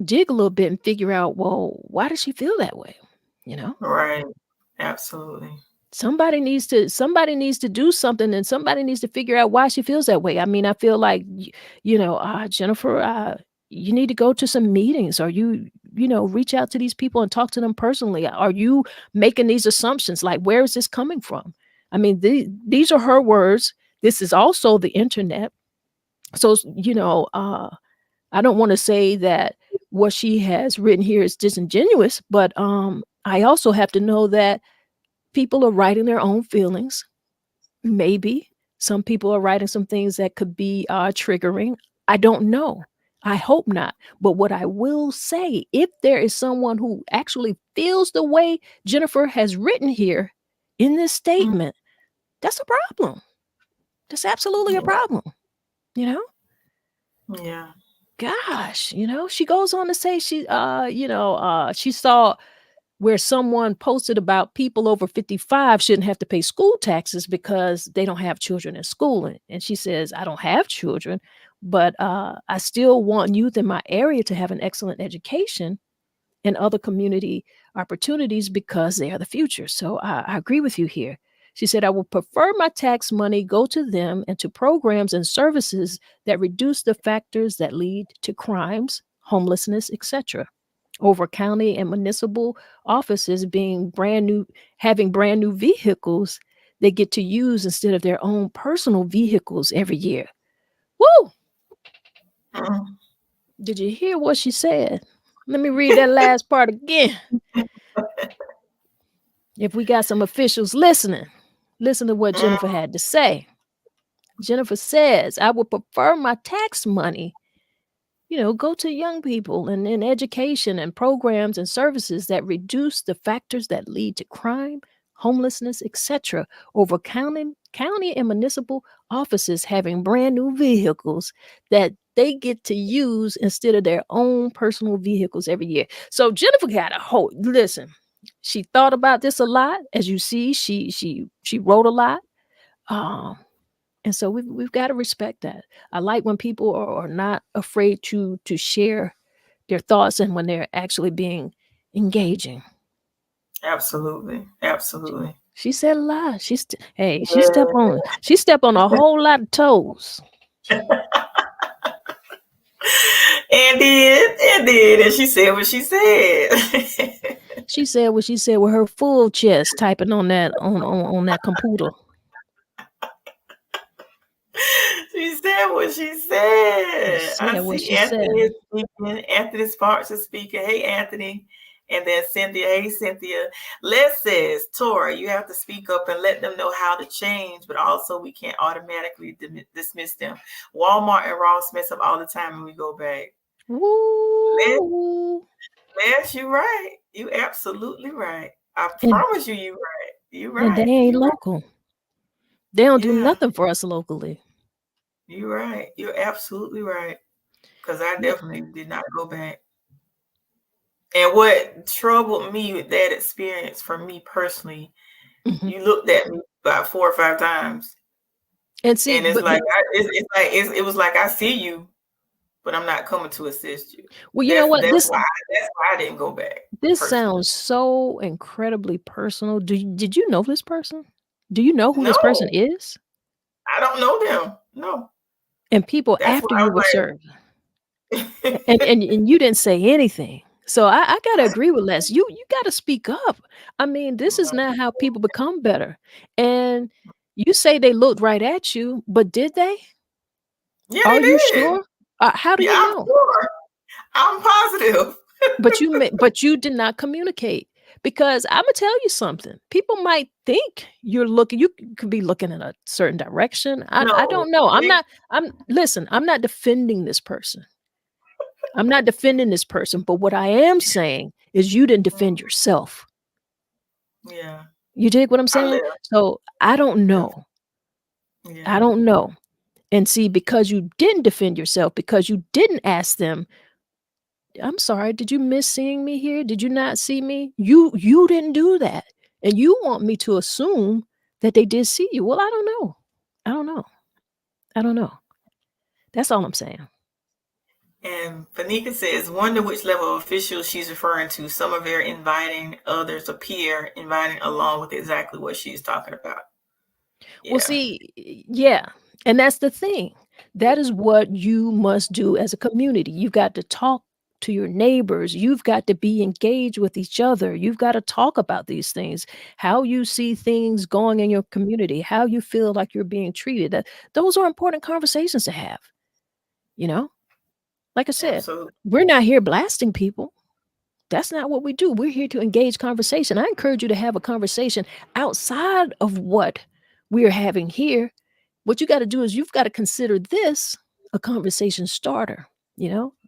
dig a little bit and figure out, well, why does she feel that way? You know? Right. Absolutely. Somebody needs to do something and somebody needs to figure out why she feels that way. I mean, I feel like Jennifer, you need to go to some meetings or reach out to these people and talk to them personally. Are you making these assumptions? Like, where is this coming from? I mean, these are her words. This is also the internet. So, I don't want to say that what she has written here is disingenuous, but I also have to know that people are writing their own feelings. Maybe some people are writing some things that could be triggering. I don't know. I hope not. But what I will say, if there is someone who actually feels the way Jennifer has written here in this Mm. statement, that's a problem. That's absolutely a Yeah. problem. You know? Yeah. Gosh, she goes on to say she saw where someone posted about people over 55 shouldn't have to pay school taxes because they don't have children in school. And she says, I don't have children, but I still want youth in my area to have an excellent education and other community opportunities because they are the future. So I agree with you here. She said, I will prefer my tax money go to them and to programs and services that reduce the factors that lead to crimes, homelessness, etc. over county and municipal offices being having brand new vehicles they get to use instead of their own personal vehicles every year. Woo! Mm. Did you hear what she said? Let me read that last part again. If we got some officials listening, listen to what Mm. Jennifer had to say. Jennifer says, I would prefer my tax money, go to young people and in education and programs and services that reduce the factors that lead to crime, homelessness, etc., over county and municipal offices having brand new vehicles that they get to use instead of their own personal vehicles every year. So Jennifer got a whole listen. She thought about this a lot. As you see, she wrote a lot. Um, and so we've got to respect that. I like when people are not afraid to share their thoughts and when they're actually being engaging. Absolutely. Absolutely. She said a lot. Hey, Yeah. she stepped on a whole lot of toes. And she said what she said. She said what she said with her full chest typing on that computer. She said what she She said. I said what see she said. Anthony is speaking. Anthony Sparks is speaking. Hey, Anthony. And then Cynthia. Hey, Cynthia. Les says, Tori, you have to speak up and let them know how to change, but also we can't automatically dismiss them. Walmart and Ross mess up all the time when we go back. Woo. Les, you're right. You absolutely right. I And, promise you, you're right. You're and they right. ain't You're right. local. They don't do Yeah, nothing for us locally. you're right. You're absolutely right. Because I Yeah. definitely did not go back. And what troubled me with that experience for me personally, Mhm. you looked at me about 4 or 5 times, And see, and it's but like it was like I see you, but I'm not coming to assist you. well, you know what? That's why I didn't go back This personally. sounds so incredibly personal. Did you know this person? Do you know who this person No, is? I don't know them. No, And people that's why after I you were was served, like, and you didn't say anything. So I gotta agree with Les. You gotta speak up. I mean, this is not how people become better. And you say they looked right at you, but did they? yeah, they Are you did. sure? How do Yeah, you I'm know? sure. I'm positive. But you did not communicate because Imma tell you something. People might think you could be looking in a certain direction. I No, don't know. they, I'm not defending this person. I'm not defending this person, but what I am saying is you didn't defend yourself. yeah, You dig what I'm I saying? left. So, I don't know. I Yeah. don't know. And see, because you didn't defend yourself, because you didn't ask them, I'm sorry, did you miss seeing me here? Did you not see me? You didn't do that. And you want me to assume that they did see you. Well, I don't know. I don't know. I don't know. That's all I'm saying. And Fanika says, wonder which level of official she's referring to. Some are very inviting, others appear inviting along with exactly what she's talking about. Well, Yeah. see, yeah. And that's the thing. That is what you must do as a community. You've got to talk to your neighbors. You've got to be engaged with each other. You've got to talk about these things, how you see things going in your community, how you feel like you're being treated. Those are important conversations to have, you know? Like I said, Absolutely. we're not here blasting people. That's not what we do. We're here to engage conversation. I encourage you to have a conversation outside of what we're having here. What you got to do is you've got to consider this a conversation starter.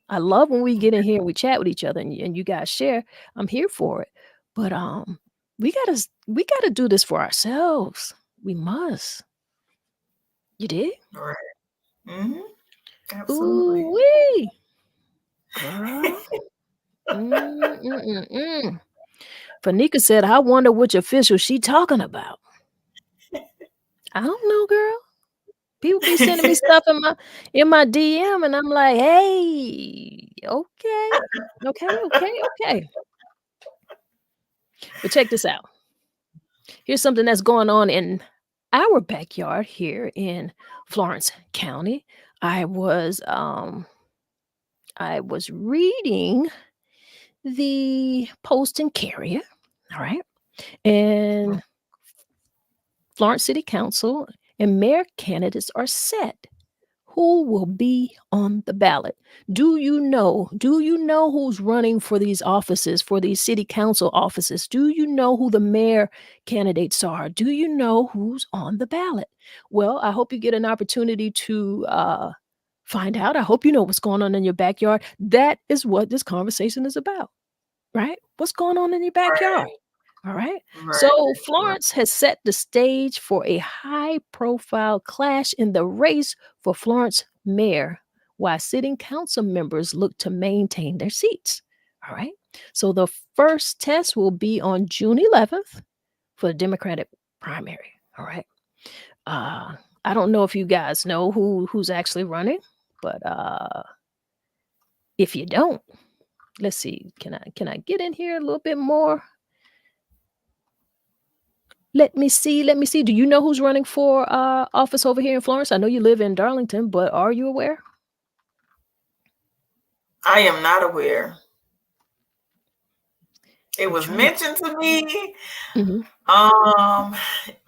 I love when we get in here and we chat with each other and you guys share. I'm here for it. But we gotta do this for ourselves. We must. You did? All right. Mm-hmm. Absolutely. Ooh wee, girl. Mm-mm-mm-mm. Fanika said, I wonder which official she talking about. I don't know, girl. People be sending me stuff in my DM, and I'm like, hey, okay, okay. But check this out. Here's something that's going on in our backyard here in Florence County. I was reading the post and carrier. All right. Mm. And Florence City Council and mayor candidates are set. Who will be on the ballot? Do you know? Do you know who's running for these offices, for these city council offices? Do you know who the mayor candidates are? Do you know who's on the ballot? Well, I hope you get an opportunity to find out. I hope you know what's going on in your backyard. That is what this conversation is about, right? What's going on in your backyard? Right, All right. right, So right. Florence has set the stage for a high profile clash in the race for Florence mayor, while sitting council members look to maintain their seats. All right. So the first test will be on June 11th for the Democratic primary. All right. Uh, I don't know if you guys know who's actually running, but if you don't, let's see. Can I get in here a little bit more? Let me see, let me see. Do you know who's running for, office over here in Florence? I know you live in Darlington, but are you aware? I am not aware. It I'm was trying to mentioned to me Mhm. um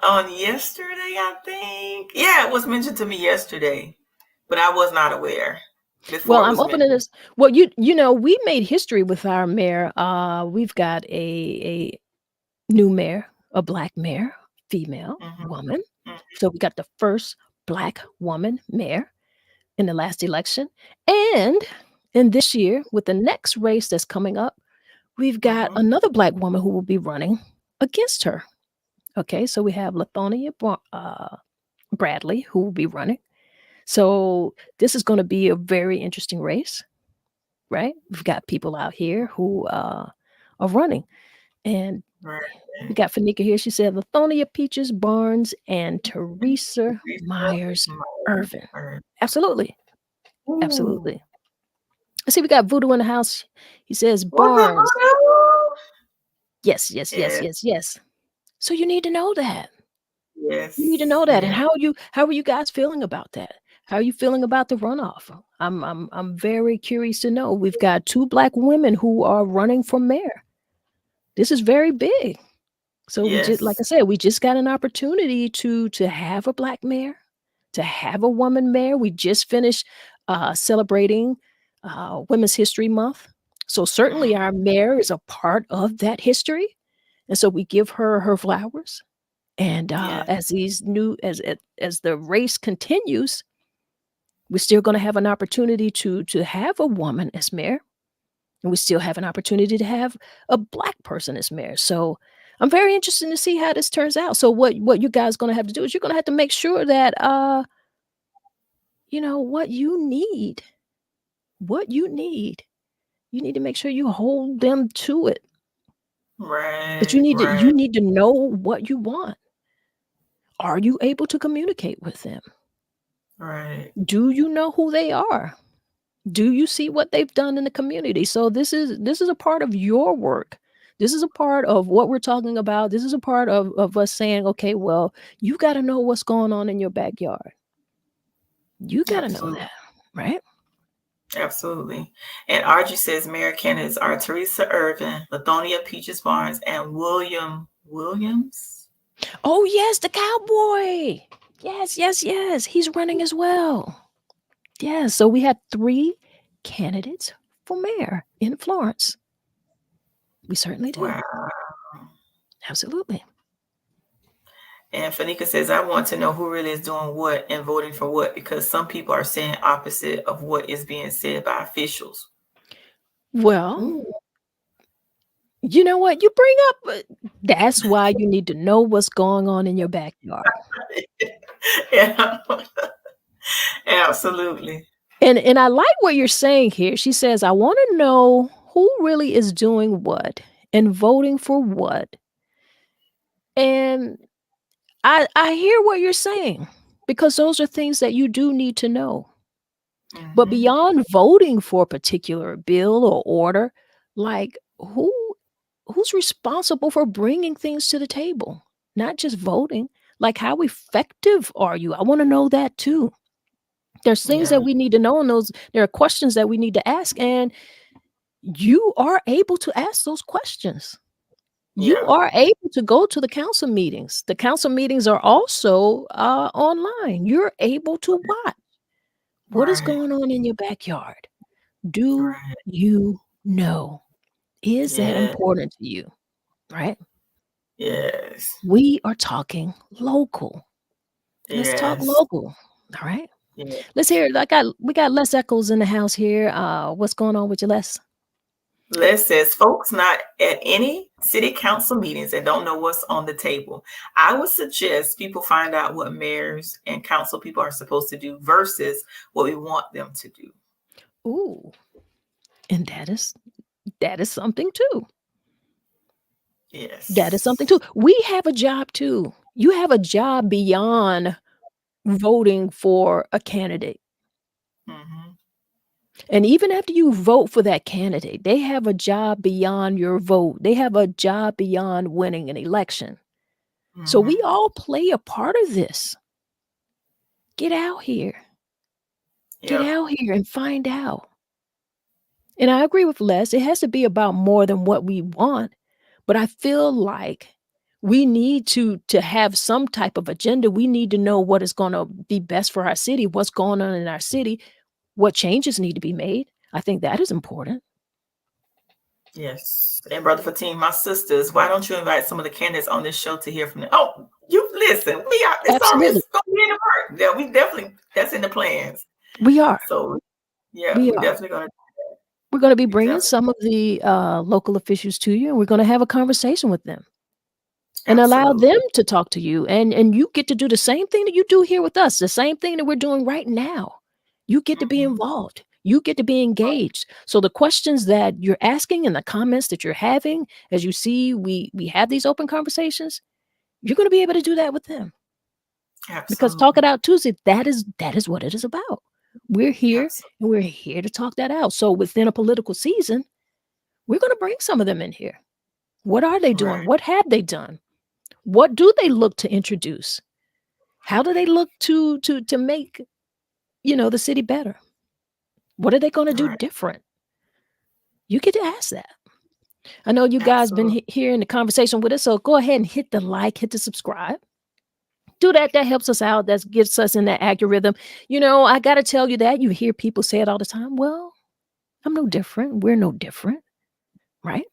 on yesterday, I think. Yeah, it was mentioned to me yesterday, but I was not aware before Well, it I'm was opening mentioned. this well, you know, we made history with our mayor. We've got a new mayor, a black mayor, female Hmm. woman. So we got the first black woman mayor in the last election. And in this year, with the next race that's coming up, we've got Hmm. another black woman who will be running against her. Okay, so we have Bradley who will be running. So this is going to be a very interesting race, right? We've got people out here who are running, and Right. we got Fanika here. She said Lithonia Peaches Barnes and Teresa Myers Irvin. Absolutely, Ooh. absolutely. I see we got Voodoo in the house. He says What's up, Barnes. Voodoo? Yes, yes, yes, Yes, yes, yes. So you need to know that. You need to yes, know that. And yes, how are you guys feeling about that? How are you feeling about the runoff? I'm very curious to know. We've got 2 black women who are running for mayor. This is very big. So we just like yes, I said, we just got an opportunity to have a black mayor, to have a woman mayor. We just finished celebrating Women's History Month. So certainly mm, our mayor is a part of that history. And so we give her her flowers. And, yes, as these new as the race continues, we're still gonna have an opportunity to have a woman as mayor, and we still have an opportunity to have a black person as mayor. So, I'm very interested to see how this turns out. So what you guys gonna have to do is you're gonna have to make sure that, you know, what you need to make sure you hold them to it. But right, you right, need to know what you want. Are you able to communicate with them? right. Do you know who they are? Do you see what they've done in the community? So this is a part of your work. This is a part of what we're talking about. This is a part of us saying, okay, well, you got to know what's going on in your backyard. You got to know Absolutely, that, right? absolutely. And Archie says Mayor candidates are Teresa Irvin, Lithonia Peaches Barnes, and William Williams. Oh yes, the cowboy. Yes, yes, yes. He's running as well. Yes. So we had 3 candidates for mayor in Florence. We certainly do. Wow. Absolutely. And Fanika says, I want to know who really is doing what and voting for what because some people are saying opposite of what is being said by officials. Well, Ooh. you know what? You bring up that's why you need to know what's going on in your backyard. Yeah, absolutely. And I like what you're saying here. She says, "I wanna know who really is doing what and voting for what." And I hear what you're saying because those are things that you do need to know. But Hmm. beyond voting for a particular bill or order, like, who's responsible for bringing things to the table? Not just voting. Like, how effective are you? I wanna know that too. There's things Yeah, that we need to know, and there are questions that we need to ask, and you are able to ask those questions. You Yeah. are able to go to the council meetings. The council meetings are also online. You're able to watch what is Right. going on in your backyard. Do Right. you know? Is that Yeah. important to you? Right? Yes. We are talking local. Let's talk Yes. local. All right. Yeah. Let's hear it. We got Les Eccles in the house here. What's going on with you, Les? Les says, folks not at any city council meetings and don't know what's on the table. I would suggest people find out what mayors and council people are supposed to do versus what we want them to do. Ooh, and that is something too. That is something Yes. too. We have a job too. You have a job beyond voting for a candidate. Mm-hmm. And even after you vote for that candidate, they have a job beyond your vote. They have a job beyond winning an election. So we Mm-hmm. all play a part of this. Get out here. Get Yep. out here and find out. And I agree with Les. It has to be about more than what we want. But I feel like we need to have some type of agenda. We need to know what is going to be best for our city, what's going on in our city, what changes need to be made. I think that is important. Yes. And Brother Fatim, my sisters, why don't you invite some of the candidates on this show to hear from them? Oh, you listen. We are it's already Absolutely. it's gonna be in the work. Yeah, we definitely that's in the plans. We are. So yeah, We we are. definitely gonna We're going to be we bringing definitely some of the local officials to you, and we're going to have a conversation with them and allow absolutely. them to talk to you. And you get to do the same thing that you do here with us, the same thing that we're doing right now. You get to be Mhm. involved. You get to be engaged. So the questions that you're asking and the comments that you're having, as you see, we have these open conversations. You're going to be able to do that with them because Talk It Absolutely. Out Tuesday, that is what it is about. We're here Absolutely. and we're here to talk that out. So within a political season, we're going to bring some of them in here. What are they doing? Right. What have they done? What do they look to introduce? How do they look to make, the city better? What are they gonna do Right. different? You get to ask that. I know you guys been Absolutely. here in the conversation with us, so go ahead and hit the like, hit the subscribe. Do that. That helps us out. That gets us in that algorithm. I gotta tell you that. You hear people say it all the time. Well, I'm no different. We're no different, right?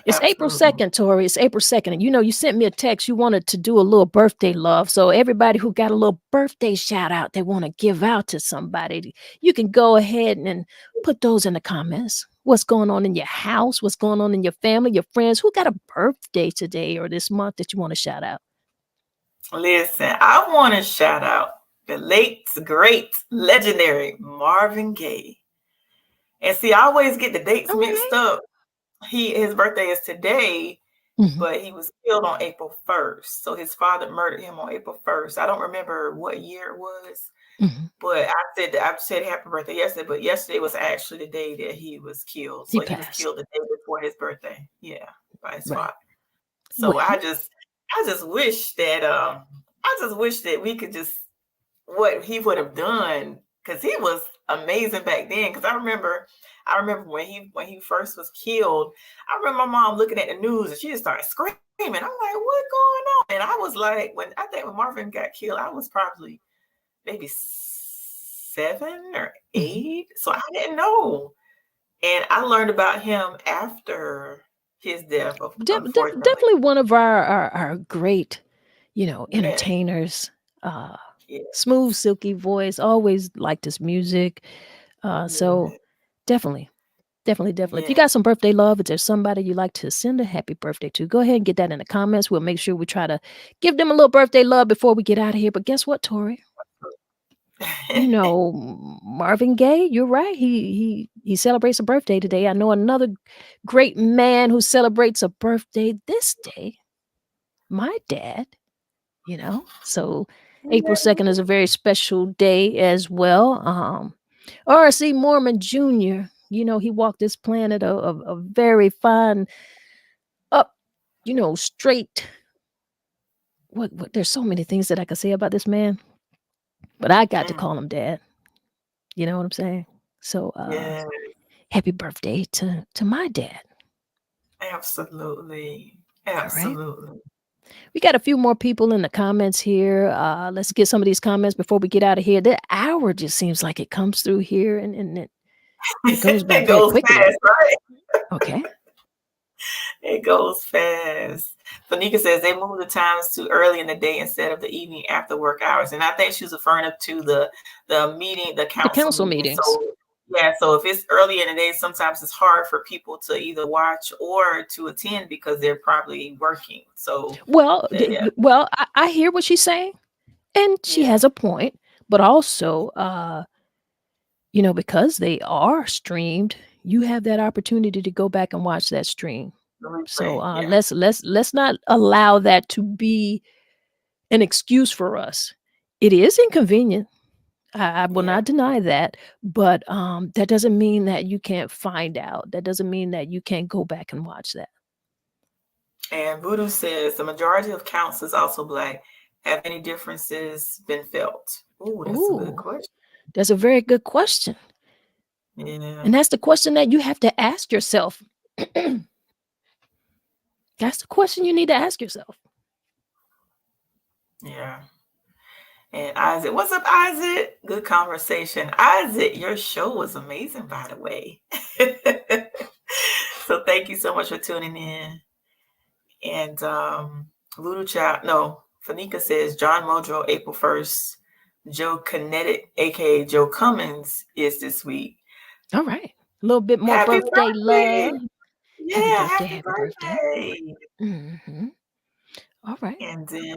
It's April Absolutely. 2nd, Tori. It's April 2nd. And you sent me a text. You wanted to do a little birthday love. So everybody who got a little birthday shout out they want to give out to somebody, you can go ahead and put those in the comments. What's going on in your house? What's going on in your family, your friends? Who got a birthday today or this month that you want to shout out? Listen, I want to shout out the late, great, legendary Marvin Gaye. And see, I always get the dates All mixed right. up. His birthday is today, Mhm, but he was killed on April 1st. So his father murdered him on April 1st. I don't remember what year it was, mhm. but I said happy birthday yesterday, but yesterday was actually the day that he was killed. He So he was passed. killed the day before his birthday. Yeah, by his Right. father. So Well, I just wish that we could just what he would have done because he was amazing back then. Because I remember when he first was killed. I remember my mom looking at the news and she just started screaming. I'm like, "What's going on?" And I was like, when Marvin got killed, I was probably maybe 7 or 8, mhm. so I didn't know. And I learned about him after his death, unfortunately. Definitely one of our great, Yeah, entertainers. Uh, yeah, Smooth, silky voice. Always liked his music. So yeah, definitely, definitely, definitely. If you yeah. got some birthday love, if there's somebody you like to send a happy birthday to, go ahead and get that in the comments. We'll make sure we try to give them a little birthday love before we get out of here. But guess what, Tori? Marvin Gaye, you're right. He celebrates a birthday today. I know another great man who celebrates a birthday this day. My dad. So April 2nd is a very special day as well. RC Mormon Jr., he walked this planet a very fine, up, straight. What? There's so many things that I could say about this man, but I got to Mm, call him dad. You know what I'm saying? So yeah, happy birthday to my dad. Absolutely. All right. Absolutely. We got a few more people in the comments here. Let's get some of these comments before we get out of here. The hour just seems like it comes through here and it goes by It very goes quickly. fast, right? Okay. It goes fast. Fanika says they move the times to early in the day instead of the evening after work hours. And I think she was referring up to the meeting, the The council council meeting. meetings. So yeah, so if it's early in the day, sometimes it's hard for people to either watch or to attend because they're probably working. So Well, yeah, I hear what she's saying, and she yeah, has a point. But also, because they are streamed, you have that opportunity to go back and watch that stream. the So replay. Yeah, let's not allow that to be an excuse for us. It is inconvenient. I will yeah. not deny that, but that doesn't mean that you can't find out. That doesn't mean that you can't go back and watch that. And Voodoo says the majority of counts is also black. Have any differences been felt? Oh, that's a good Ooh, question. that's a very good question. Yeah, And that's the question that you have to ask yourself. That's the question you need to ask yourself. yeah. And Isaac, what's up, Isaac? Good conversation. Isaac, your show was amazing, by the way. So thank you so much for tuning in. And Voodoo Child, no, Fanika says John Modro, April 1st. Joe Kinetic, aka Joe Cummins, is this week. All right. A little bit more Happy birthday birthday! love. Happy Yeah, birthday. happy Happy birthday. birthday! Hmm. All right. And then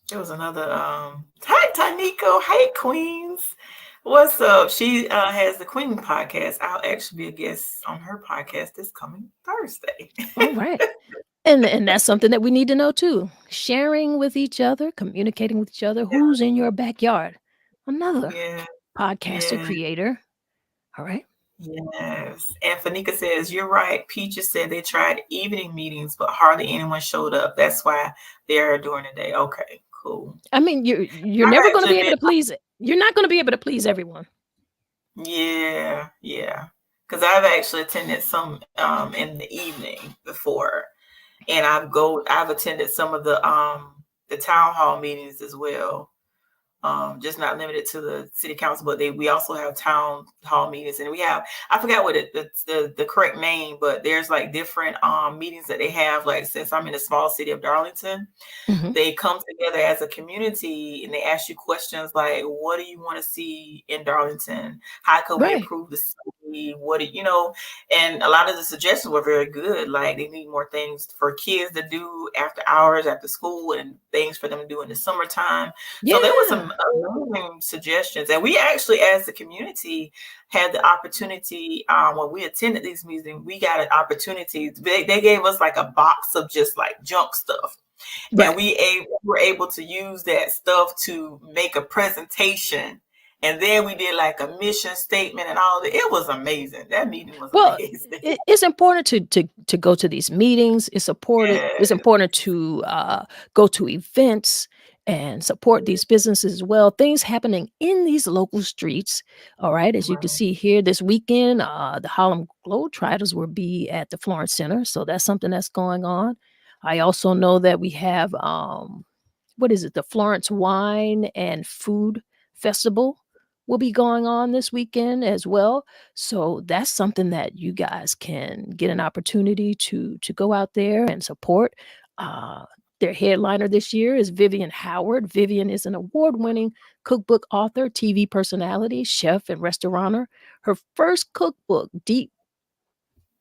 there was another hi Taniko, hey Queens. What's up? She has the Queen podcast. I'll actually be a guest on her podcast this coming Thursday. All right. And that's something that we need to know too. Sharing with each other, communicating with each other. Who's in your backyard? Another Yeah, podcaster yeah, creator. All right. yes. And Fanika says, you're right. Peaches said they tried evening meetings, but hardly anyone showed up. That's why they're during the day. Okay, cool. I mean, you're I've never going to actually be able been, to please it. You're not going to be able to please everyone. yeah, yeah. Because I've actually attended some in the evening before. And I've attended some of the town hall meetings as well. Just not limited to the city council, but we also have town hall meetings, and we have, I forgot what the correct name, but there's like different meetings that they have. Like, since I'm in the small city of Darlington, Hmm. they come together as a community and they ask you questions like, what do you want to see in Darlington? How can we Right. improve the city? What do you know? And a lot of the suggestions were very good. Like, they need more things for kids to do after hours, after school, and things for them to do in the summertime. So there was some Yeah. amazing suggestions. And we actually, as the community, had the opportunity, when we attended these meetings, we got an opportunity. They gave us like a box of just like junk stuff, and Right. were able to use that stuff to make a presentation. And then we did like a mission statement and all that. It was amazing. That meeting was Well, amazing. it's important to go to these meetings. It's important. Yeah, It's important to go to events and support these businesses as well. Things happening in these local streets. All right, as you can right. see here this weekend, the Harlem Globetrotters will be at the Florence Center, so that's something that's going on. I also know that we have what is it? The Florence Wine and Food Festival will be going on this weekend as well. So that's something that you guys can get an opportunity to go out there and support. Uh, their headliner this year is Vivian Howard. Vivian is an award-winning cookbook author, TV personality, chef, and restaurateur. Her first cookbook, Deep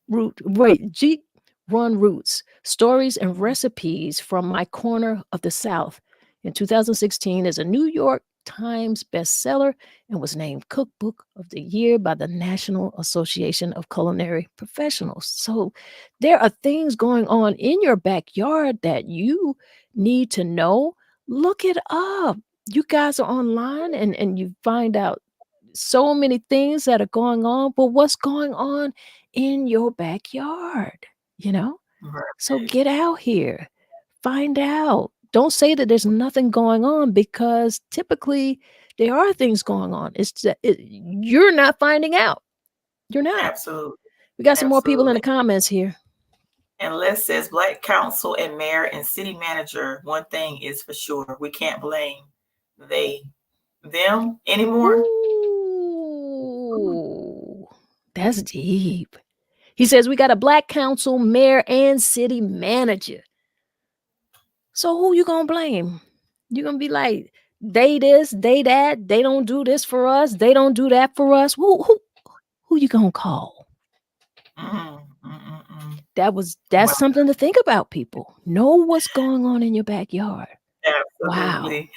Run Roots, Stories and Recipes from My Corner of the South, in 2016 is a New York Times bestseller and was named Cookbook of the Year by the National Association of Culinary Professionals. So there are things going on in your backyard that you need to know. Look it up. You guys are online and you find out so many things that are going on, but what's going on in your backyard, you know? So Right. get out here, find out. Don't say that there's nothing going on because typically there are things going on. It's that you're not finding out. You're not. Absolutely. We got some more people in the Absolutely. comments here. And Les says Black council and mayor and city manager, one thing is for sure. We can't blame they them anymore. Ooh, that's deep. He says we got a black council, mayor, and city manager. So who you gonna blame? You gonna be like, they this, they that, they don't do this for us, they don't do that for us. Who you gonna call? Mm, mm, mm, mm. That's Wow, something to think about, people. Know what's going on in your backyard. Wow. absolutely.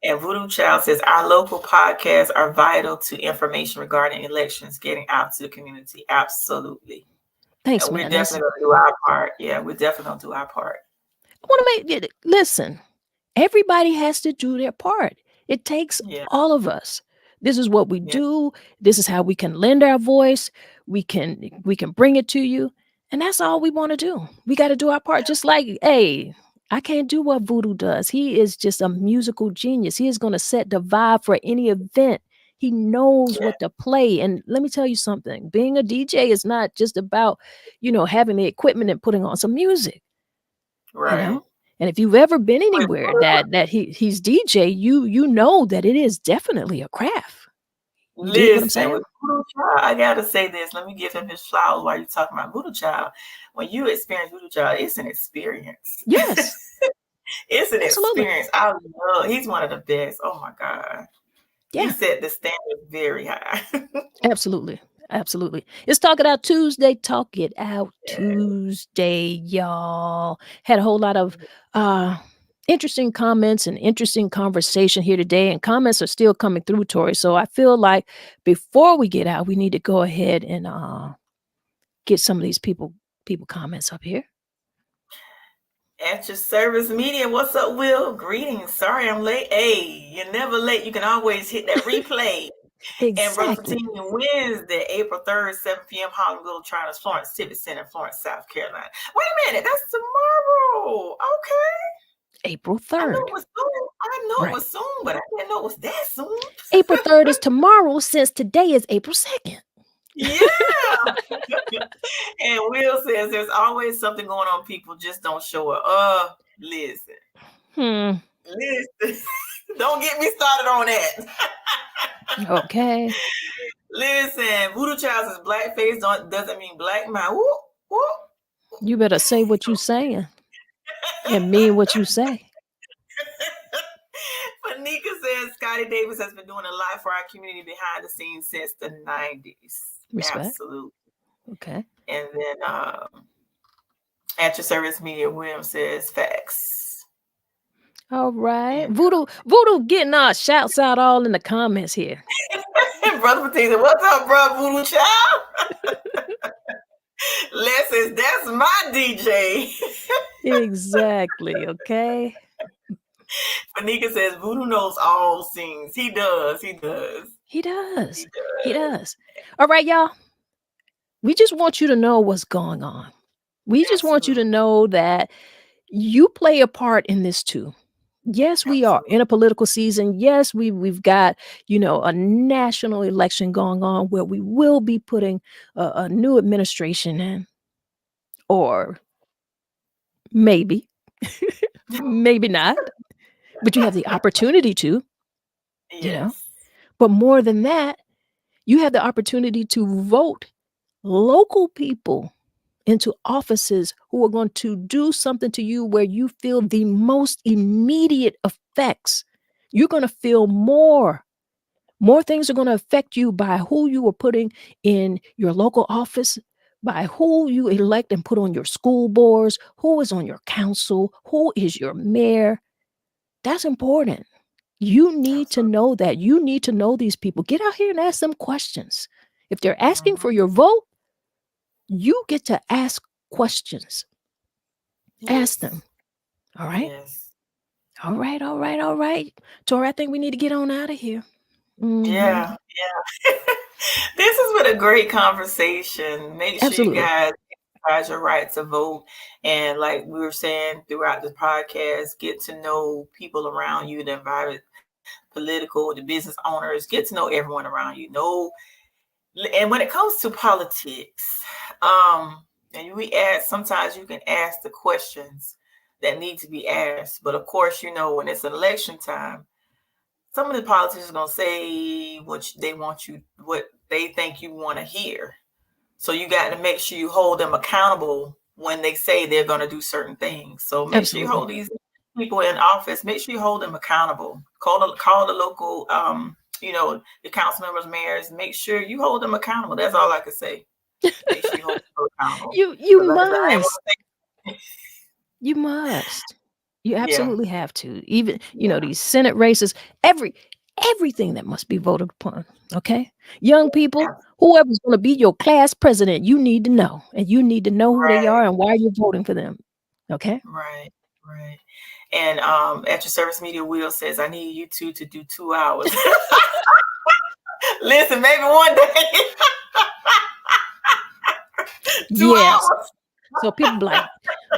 And Voodoo Child says our local podcasts are vital to information regarding elections, getting out to the community. Absolutely. Thanks, And we're man. That's definitely gonna do our part. Yeah, we're definitely gonna do our part. I want to make it listen. Everybody has to do their part. It takes Yeah, all of us. This is what we yeah, do. This is how we can lend our voice. We can bring it to you. And that's all we want to do. We got to do our part. Just like, hey, I can't do what Voodoo does. He is just a musical genius. He is going to set the vibe for any event. He knows yeah. what to play. And let me tell you something. Being a DJ is not just about, having the equipment and putting on some music, you Right. know? And if you've ever been With anywhere that he's DJ, you know that it is definitely a craft. You dig what I'm Listen, saying? with Voodoo Child, I gotta say this. Let me give him his flowers while you're talking about Voodoo Child. When you experience Voodoo Child, it's an experience. Yes, It's an absolutely. experience. I love. He's one of the best. Oh my god, he Yeah, set the standard very high. absolutely. Absolutely. It's Talk It Out Tuesday. Talk It Out Yeah. Tuesday, y'all. Had a whole lot of uh interesting comments and interesting conversation here today. And comments are still coming through, Tori. So I feel like before we get out, we need to go ahead and get some of these people comments up here. At your service media. What's up, Will? Greetings. Sorry I'm late. Hey, you're never late. You can always hit that replay. And Brother Exactly. Fatima, Wednesday, April 3rd, 7 p.m., Hollywood Trainers, Florence Civic Center, Florence, South Carolina. Wait a minute, that's tomorrow. Okay. April I know 3rd. it was soon. I know it Right. was soon, but I didn't know it was that soon. April 3rd is tomorrow since today is April 2nd. Yeah. And Will says there's always something going on. People just don't show up. Listen. Hmm. Listen. Don't get me started on that. Okay. Listen, Voodoo Child says blackface doesn't mean black man. Whoop, whoop. You better say what you saying and mean what you say. Fanika says Scotty Davis has been doing a lot for our community behind the scenes since the 90s. Respect. Absolutely. Okay. And then at your service media, William says facts. All right. And Voodoo getting our shouts out all in the comments here. Brother Patisa, what's up, bro, Voodoo Child? Les says, that's my DJ. Exactly. Okay. Fanika says, Voodoo knows all things. He does. He does. He does. He He does. does. All right, y'all. We just want you to know what's going on. We just want you to Absolutely. know that you play a part in this too. Yes, we are Absolutely. in a political season. Yes, we've got, a national election going on where we will be putting a new administration in, or maybe, maybe not, but you have the opportunity to, you know. Yes. But more than that, you have the opportunity to vote local people into offices who are going to do something to you where you feel the most immediate effects. You're going to feel more. More things are going to affect you by who you are putting in your local office, by who you elect and put on your school boards, who is on your council, who is your mayor. That's important. You need to Absolutely. know that. You need to know these people. Get out here and ask them questions. If they're asking Mhm. for your vote, you get to ask questions. Ask Yes. them. All right. Yes. All right. All right. All right. Tori, I think we need to get on out of here. Yeah. Hmm. Yeah. This has been a great conversation. Make sure you Absolutely. guys exercise your right to vote. And like we were saying throughout the podcast, get to know people around you, the environment, political, the business owners, get to know everyone around you. And when it comes to politics, and sometimes you can ask the questions that need to be asked. But of course, when it's election time, some of the politicians are gonna say what they think you want to hear. So you got to make sure you hold them accountable when they say they're going to do certain things. So make sure you hold these people in office. Make sure you hold them accountable. Call the local, the council members, mayors. Make sure you hold them accountable. That's all I can say. Make sure you hold them accountable. You must. You must. You absolutely have to. Even these Senate races, everything that must be voted upon. Okay, young people, whoever's going to be your class president, you need to know, and you need to know who they are and why you're voting for them. Okay. Right. And at your service media, Will says, I need you two to do 2 hours. Listen, maybe one day. 2 hours. So people be like,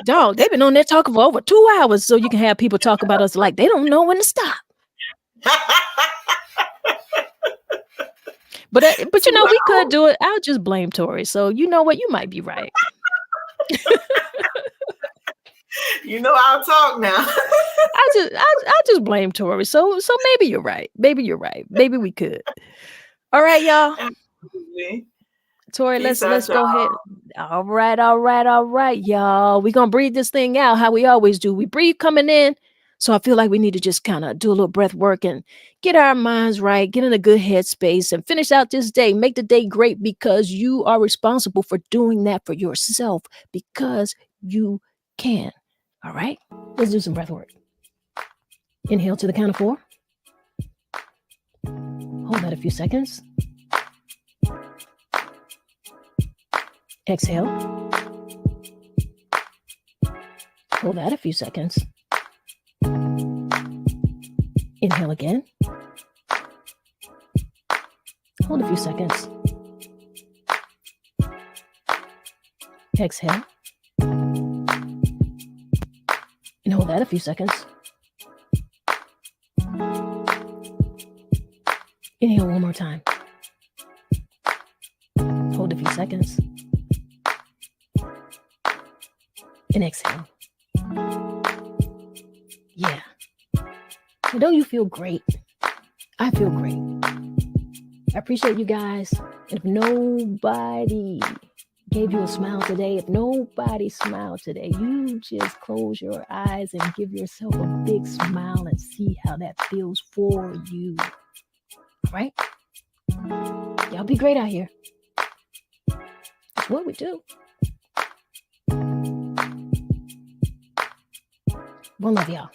dog, they've been on there talking for over 2 hours. So you can have people talk about us like they don't know when to stop. But we could do it. I'll just blame Tori. So you know what? You might be right. I'll talk now. I just blame Tori. So maybe you're right. Maybe we could. All right, y'all. Absolutely. Tori, let's go ahead. All right, y'all. We're gonna breathe this thing out how we always do. We breathe coming in. So I feel like we need to just kind of do a little breath work and get our minds right, get in a good headspace, and finish out this day. Make the day great because you are responsible for doing that for yourself because you can. All right, let's do some breath work. Inhale to the count of 4. Hold that a few seconds. Exhale. Hold that a few seconds. Inhale again. Hold a few seconds. Exhale. And hold that a few seconds. Inhale one more time. Hold a few seconds. And exhale. Yeah. And don't you feel great? I feel great. I appreciate you guys. And if nobody gave you a smile today, if nobody smiled today, you just close your eyes and give yourself a big smile and see how that feels for you. All right? Y'all be great out here. That's what we do. One love, y'all.